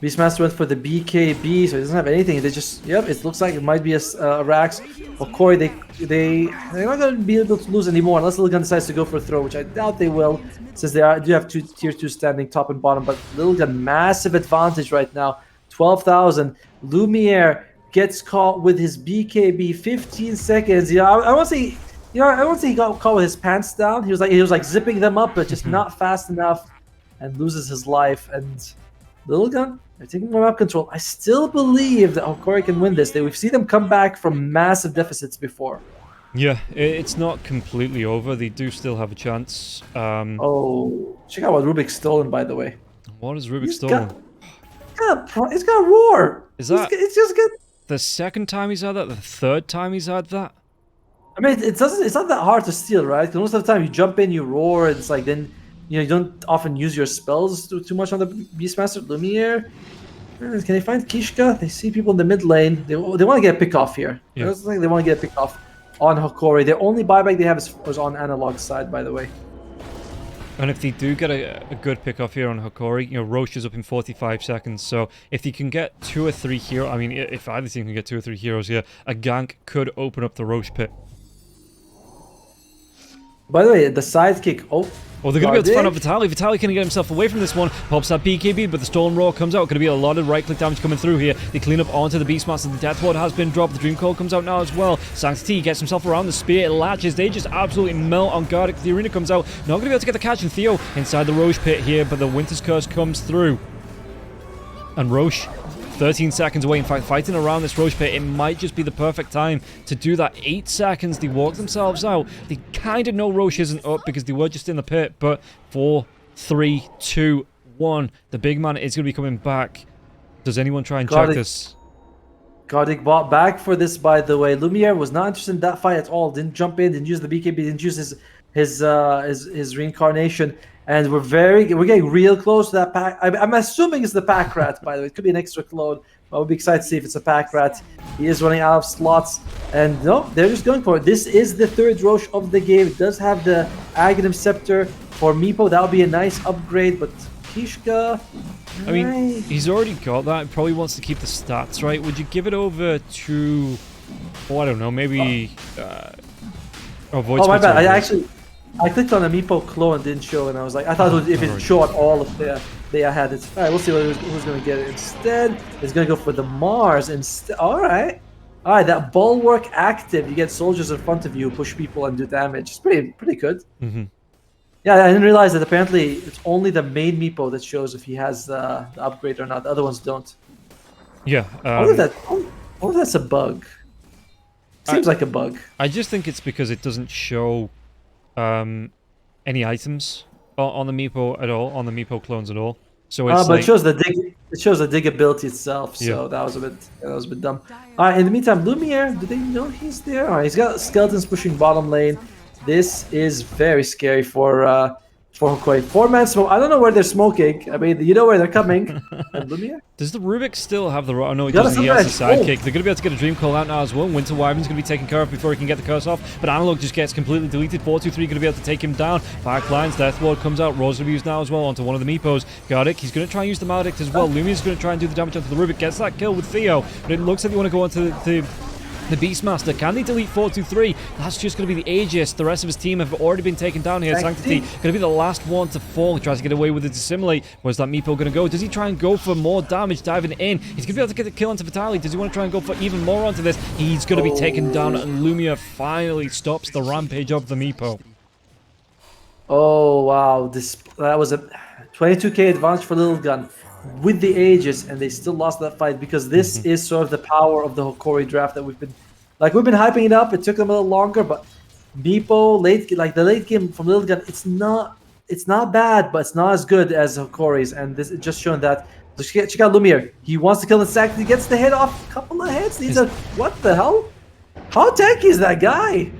Beastmaster went for the BKB, so he doesn't have anything. They just, yep, it looks like it might be a Rax. Hokori, they're not going to be able to lose anymore unless Lilgun decides to go for a throw, which I doubt they will, since they do have two tier 2 standing top and bottom. But Lilgun, massive advantage right now, 12,000. Lumiere gets caught with his BKB, 15 seconds. You know, I won't say, I won't say he got caught with his pants down. He was like zipping them up, but just not fast enough, and loses his life. And Lilgun, they're taking more map control. I still believe that Hokori can win this. We've seen them come back from massive deficits before. Yeah, it's not completely over. They do still have a chance. Oh, check out what Rubik's stolen, by the way. What is Rubik stolen? He's got a roar. Is that? It's just good. The second time he's had that? The third time he's had that? I mean, it's not that hard to steal, right? Because most of the time you jump in, you roar. It's like then you don't often use your spells too much on the Beastmaster. Lumiere. Can they find Kishka? They see people in the mid lane. They want to get a pick off here. Yeah. I think they want to get a pick off on Hokori. The only buyback they have is on Analog's side, by the way. And if they do get a good pick off here on Hokori, Roche is up in 45 seconds. So if they can get 2 or 3 heroes, I mean, if either team can get 2 or 3 heroes here, a gank could open up the Roche pit. By the way, the sidekick. Oh, they're going to be able to find out Vitaly. Vitaly can get himself away from this one. Pops that BKB, but the Stolen Roar comes out. Going to be a lot of right-click damage coming through here. They clean up onto the Beastmaster. The Death Ward has been dropped. The Dream Coil comes out now as well. Sanctity gets himself around the spear. It latches. They just absolutely melt on Gardic. The Arena comes out. Not going to be able to get the catch. And Theo inside the Roche pit here, but the Winter's Curse comes through. And Roche, 13 seconds away. In fact, fighting around this Roche pit, it might just be the perfect time to do that. 8 seconds, they walk themselves out. They kind of know Roche isn't up because they were just in the pit, but 4, 3, 2, 1. The big man is going to be coming back. Does anyone try and check this? Gardic bought back for this, by the way. Lumiere was not interested in that fight at all. Didn't jump in, didn't use the BKB, didn't use his reincarnation. And we're getting real close to that pack. I'm assuming it's the pack rat, by the way. It could be an extra clone, but we'll be excited to see if it's a pack rat. He is running out of slots, and no, they're just going for it. This is the 3rd Roche of the game. It does have the Aghanim Scepter for Meepo. That would be a nice upgrade, but Kishka, I mean, he's already got that. He probably wants to keep the stats, right? Would you give it over to, I don't know, maybe Void my bad. I clicked on a Meepo clone and didn't show, and I was like, I thought if it showed all of they had it. All right, we'll see who's going to get it instead. It's going to go for the Mars instead. All right, that Bulwark active. You get soldiers in front of you, push people, and do damage. It's pretty good. Mm-hmm. Yeah, I didn't realize that apparently it's only the main Meepo that shows if he has the upgrade or not. The other ones don't. Yeah. I wonder if that's a bug. Seems like a bug. I just think it's because it doesn't show any items on the Meepo at all, on the Meepo clones at all. So it's but it shows the dig ability itself. So that was a bit dumb. All right. In the meantime, Lumiere, do they know he's there? All right, he's got skeletons pushing bottom lane. This is very scary for Hokori. 4-man smoke. I don't know where they're smoking. I mean, you know where they're coming. And Lumiere? Does the Rubik still have the... Oh, no, he doesn't. He has the sidekick. They're going to be able to get a Dream Call out now as well. Winter Wyvern's going to be taken care of before he can get the curse off. But Analog just gets completely deleted. 4-2-3 going to be able to take him down. Backlines. Death Ward comes out. Rose will be used now as well onto one of the Meepos. Gardic. He's going to try and use the Maledict as well. Lumia's going to try and do the damage onto the Rubik. Gets that kill with Theo. But it looks like they want to go onto the Beastmaster. Can they delete 4-2-3? That's just going to be the Aegis. The rest of his team have already been taken down here. Sanctity going to be the last one to fall. He tries to get away with the Dissimilate. Where's that Meepo going to go? Does he try and go for more damage diving in? He's going to be able to get the kill onto Vitaly. Does he want to try and go for even more onto this? He's going to be taken down, and Lumia finally stops the rampage of the Meepo. Oh, wow. That was a 22k advantage for Lilgun with the Aegis, and they still lost that fight because this is sort of the power of the Hokori draft that we've been hyping it up. It took them a little longer, but Meepo the late game from Lilgun, it's not bad, but it's not as good as Hokori's, and this is just showing that. So check out Lumiere. He wants to kill the sack. He gets the hit off. A couple of hits. What the hell? How tanky is that guy?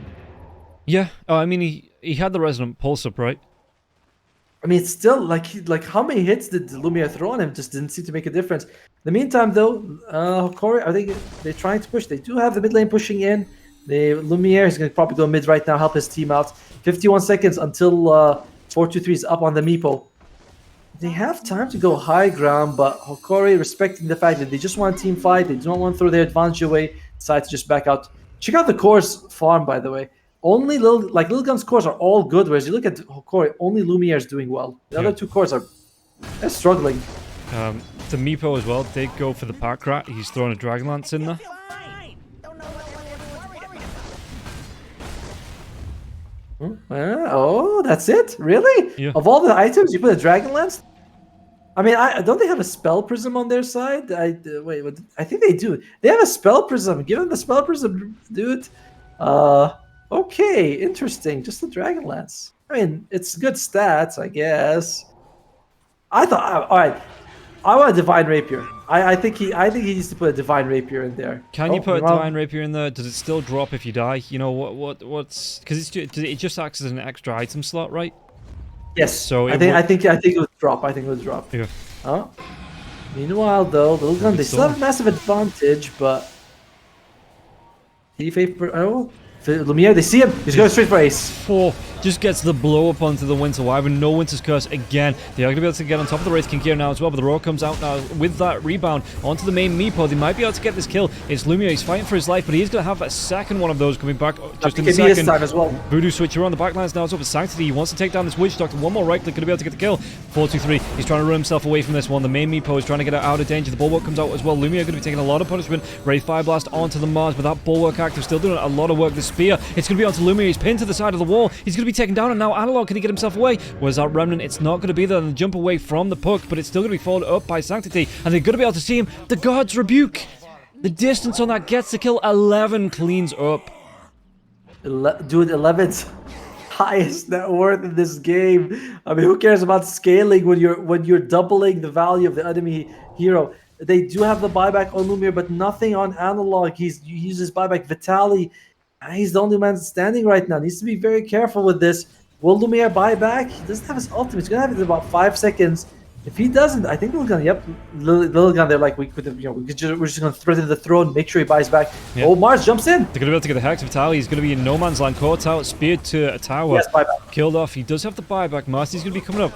Yeah. Oh, I mean, he had the Resonant Pulse up, right? I mean, it's still like how many hits did Lumiere throw on him? Just didn't seem to make a difference. In the meantime, though, Hokori, they're trying to push. They do have the mid lane pushing in. Lumiere is going to probably go mid right now, help his team out. 51 seconds until 4-2-3 is up on the Meepo. They have time to go high ground, but Hokori, respecting the fact that they just want a team fight, they don't want to throw their advantage away, decide to just back out. Check out the core's farm, by the way. Only Lilgun's cores are all good, whereas you look at Hokori, only Lumiere is doing well. The other two cores are struggling. The Meepo as well did go for the pack rat. He's throwing a Dragon Lance in there. Oh, that's it? Really? Yeah. Of all the items, you put a Dragon Lance? I mean, don't they have a Spell Prism on their side? Wait, I think they do. They have a Spell Prism. Give them the Spell Prism, dude. Okay, interesting. Just the Dragon Lance. I mean, it's good stats, I guess. I thought, all right. I want a Divine Rapier. I think he needs to put a Divine Rapier in there. Can you put a Divine Rapier in there? Does it still drop if you die? You know what's because it just acts as an extra item slot, right? Yes. So I think it would drop. I think it would drop. Yeah. Oh. Meanwhile, though, Lilgun, they still have a massive advantage, but Lumiere, they see him. He's going straight for ace. 4 just gets the blow up onto the Winter Wyvern. No Winter's Curse again. They are going to be able to get on top of the Wraith King here now as well, but the Roar comes out now with that rebound onto the main Meepo. They might be able to get this kill. It's Lumiere. He's fighting for his life, but he's going to have a second one of those coming back just in a second. Time as well. Voodoo Switcher on the backlines now. It's up with Sanctity. He wants to take down this Witch Doctor. One more right click, going to be able to get the kill. 4-2-3. He's trying to run himself away from this one. The main Meepo is trying to get out of danger. The Bulwark comes out as well. Lumiere going to be taking a lot of punishment. Wraith Fire Blast onto the Mars, but that Bulwark active still doing a lot of work. The Spear, it's going to be onto Lumiere. He's pinned to the side of the wall. He's going to be taken down, and now Analog, can he get himself away? Where's that Remnant? It's not going to be there. And the jump away from the puck, but it's still going to be followed up by Sanctity, and they're going to be able to see him. The God's Rebuke. The distance on that gets the kill. 11 cleans up. Dude, 11's highest net worth in this game. I mean, who cares about scaling when you're doubling the value of the enemy hero? They do have the buyback on Lumiere, but nothing on Analog. He uses buyback. Vitali, he's the only man standing right now. Needs to be very careful with this. Will Lumiere buy back? He doesn't have his ultimate. He's gonna have it in about 5 seconds. If he doesn't, I think Lilgun. Yep, Lilgun. They're like, we're just gonna threaten the throne. Make sure he buys back. Yep. Oh, Mars jumps in. They're gonna be able to get the Hex. Vitali. He's gonna be in no man's land. Caught out, speared to a tower. Yes, buyback. Killed off. He does have the buyback. Marcy's gonna be coming up,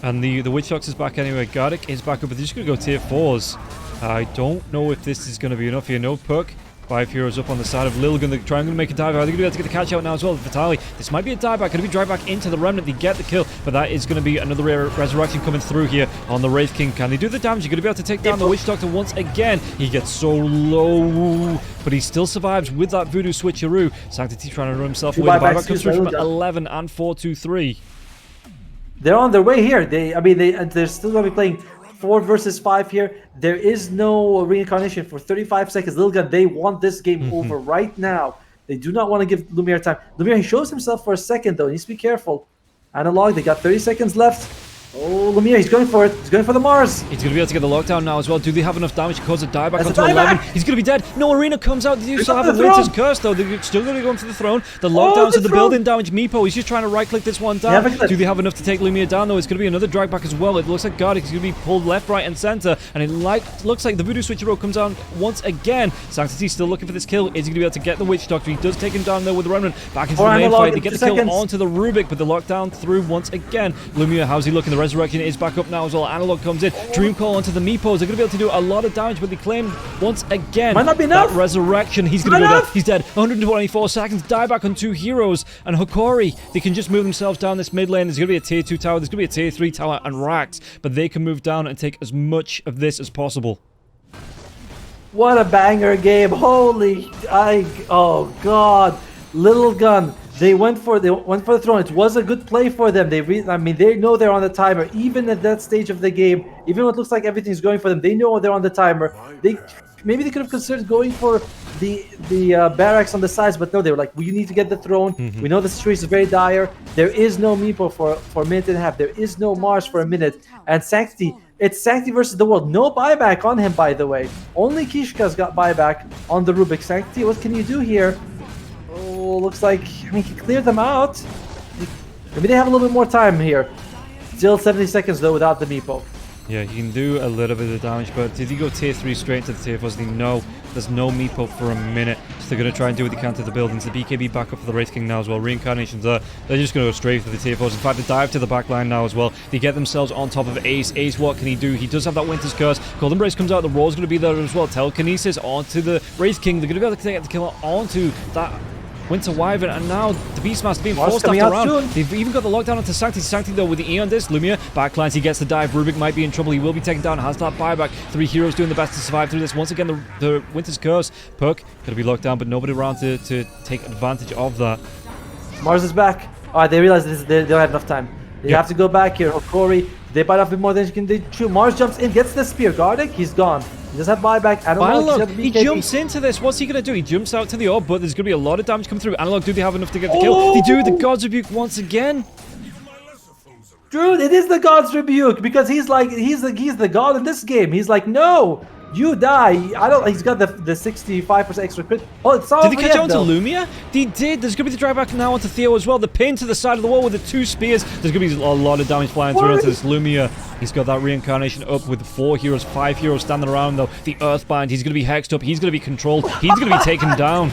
and the Witch Doctor's back anyway. Gardic is back up, but they're just gonna go tier 4s. I don't know if this is gonna be enough here. No puck. 5 heroes up on the side of Lilgun. They're trying to make a dive out. They're going to be able to get the catch out now as well. Vitali. This might be a dive back. Going to be drive back into the Remnant. They get the kill, but that is going to be another resurrection coming through here on the Wraith King. Can they do the damage? You're going to be able to take down the Witch Doctor once again. He gets so low, but he still survives with that Voodoo Switcheroo. Sanctity trying to run himself away. The buyback comes through from 11 and 4-2-3. They're on their way here. They're still going to be playing 4 versus 5 here. There is no reincarnation for 35 seconds. Lilgun, they want this game over right now. They do not want to give Lumiere time. Lumiere, he shows himself for a second, though. He needs to be careful. Analog, they got 30 seconds left. Oh, Lumiere, he's going for it. He's going for the Mars. He's going to be able to get the lockdown now as well. Do they have enough damage to cause a dieback onto 11? He's going to be dead. No, Arena comes out. They still have a Winter's Curse, though. They're still going to go into the throne. The lockdowns of the building damage. Meepo, he's just trying to right-click this one down. Do they have enough to take Lumiere down, though? It's going to be another drag back as well. It looks like Gardic is going to be pulled left, right, and center. And it looks like the Voodoo Switcheroo comes down once again. Sanctity's still looking for this kill. Is he going to be able to get the Witch Doctor? He does take him down, though, with the Remnant. Back into the main fight. They get the kill onto the Rubik, but the lockdown through once again. Lumiere, how's he looking? The Resurrection is back up now as well. Analog comes in. Dream Call onto the Meepos. They're going to be able to do a lot of damage, but they claim once again might not be enough. That Resurrection. He's going to go down. He's dead. 124 seconds. Die back on 2 heroes. And Hokori, they can just move themselves down this mid lane. There's going to be a tier 2 tower. There's going to be a tier 3 tower and racks, but they can move down and take as much of this as possible. What a banger game. Oh God. Lilgun. They went for the throne. It was a good play for them. They know they're on the timer. Even at that stage of the game, even when it looks like everything's going for them, they know they're on the timer. Maybe they could have considered going for the barracks on the sides, but no, they were like, we need to get the throne. We know the situation is very dire. There is no Meepo for a minute and a half. There is no Mars for a minute. And Sanctity, it's Sanctity versus the world. No buyback on him, by the way. Only Kishka's got buyback on the Rubik. Sanctity, what can you do here? Oh, looks like he cleared them out. Maybe they have a little bit more time here. Still 70 seconds though without the Meepo. Yeah, he can do a little bit of damage, but did he go tier 3 straight into the tier 4s? No, there's no meepo for a minute, so they're going to try and do what they can to the buildings. The BKB back up for the Wraith King now as well. Reincarnations there. They're just going to go straight for the tier 4s. In fact, they dive to the back line now as well. They get themselves on top of Ace. Ace, what can he do? He does have that Winter's Curse. Golden Brace comes out. The Roar's going to be there as well. Telekinesis onto the Wraith King. They're going to be able to get the kill onto that Winter Wyvern, and now the Beastmaster being forced after round. They've even got the lockdown onto Sancti. Sancti though with the Eon Disc. Lumia backlines, he gets the dive. Rubik might be in trouble. He will be taken down. Has that buyback. 3 heroes doing the best to survive through this. Once again, the Winter's Curse. Puck going to be locked down, but nobody around to take advantage of that. Mars is back. Alright, they realize they don't have enough time. They have to go back here. Hokori, they bite off a bit more than you can do. Mars jumps in, gets the spear. Gardic, he's gone. He does have buyback. Analog, he jumps into this. What's he going to do? He jumps out to the orb, but there's going to be a lot of damage coming through. Analog, do they have enough to get the kill? They do. The God's Rebuke once again. Dude, it is the God's Rebuke because he's the god in this game. He's like, no, you die. He's got the 65% extra crit. Oh, it's all. Did they catch on to Lumia? They did. There's going to be the drawback now onto Theo as well. The pin to the side of the wall with the 2 spears. There's going to be a lot of damage flying through onto this Lumia. He's got that reincarnation up with 4 heroes, 5 heroes standing around though. The Earthbind, he's going to be hexed up. He's going to be controlled. He's going to be taken down.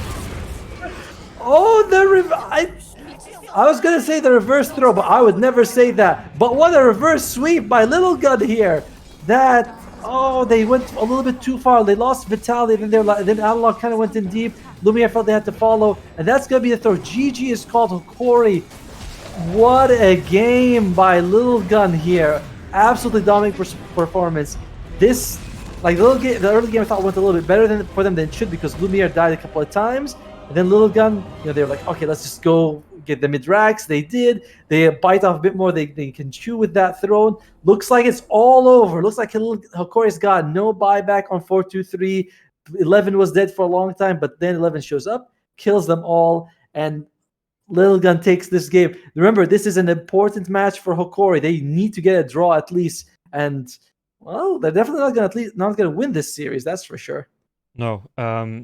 Oh, I was going to say the reverse throw, but I would never say that. But what a reverse sweep by Lilgun here. They went a little bit too far. They lost vitality, then Analog kind of went in deep. Lumia felt they had to follow, and that's going to be the throw. GG is called. Hokori. What a game by Lilgun here. Absolutely dominating performance. The early game I thought went a little bit better for them than it should because Lumia died a couple of times. And then Lilgun, they were like, okay, let's just go get the mid-racks. They did. They bite off a bit more. They can chew with that throne. Looks like it's all over. Looks like Hokori's got no buyback on 4-2-3. 11 was dead for a long time, but then 11 shows up, kills them all, and Lilgun takes this game. Remember, this is an important match for Hokori. They need to get a draw at least, and well, they're definitely not going to win this series. That's for sure. No.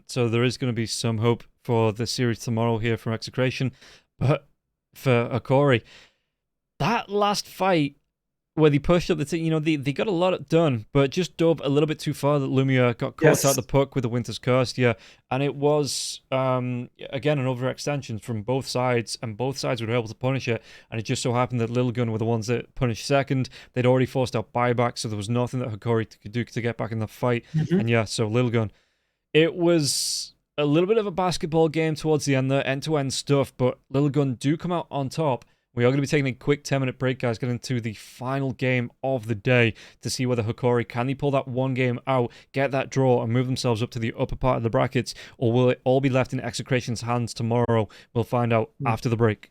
So there is going to be some hope for the series tomorrow here from Execration, but for Hokori, that last fight where they pushed up the team, they got a lot done, but just dove a little bit too far that Lumia got caught out the puck with the Winter's Curse, and it was, again, an overextension from both sides, and both sides were able to punish it, and it just so happened that Lilgun were the ones that punished second. They'd already forced out buyback, so there was nothing that Hokori could do to get back in the fight, and so Lilgun. It was a little bit of a basketball game towards the end there, end-to-end stuff, but Lilgun do come out on top. We are going to be taking a quick 10-minute break, guys, getting into the final game of the day to see whether Hokori, can they pull that one game out, get that draw, and move themselves up to the upper part of the brackets, or will it all be left in Execration's hands tomorrow? We'll find out after the break.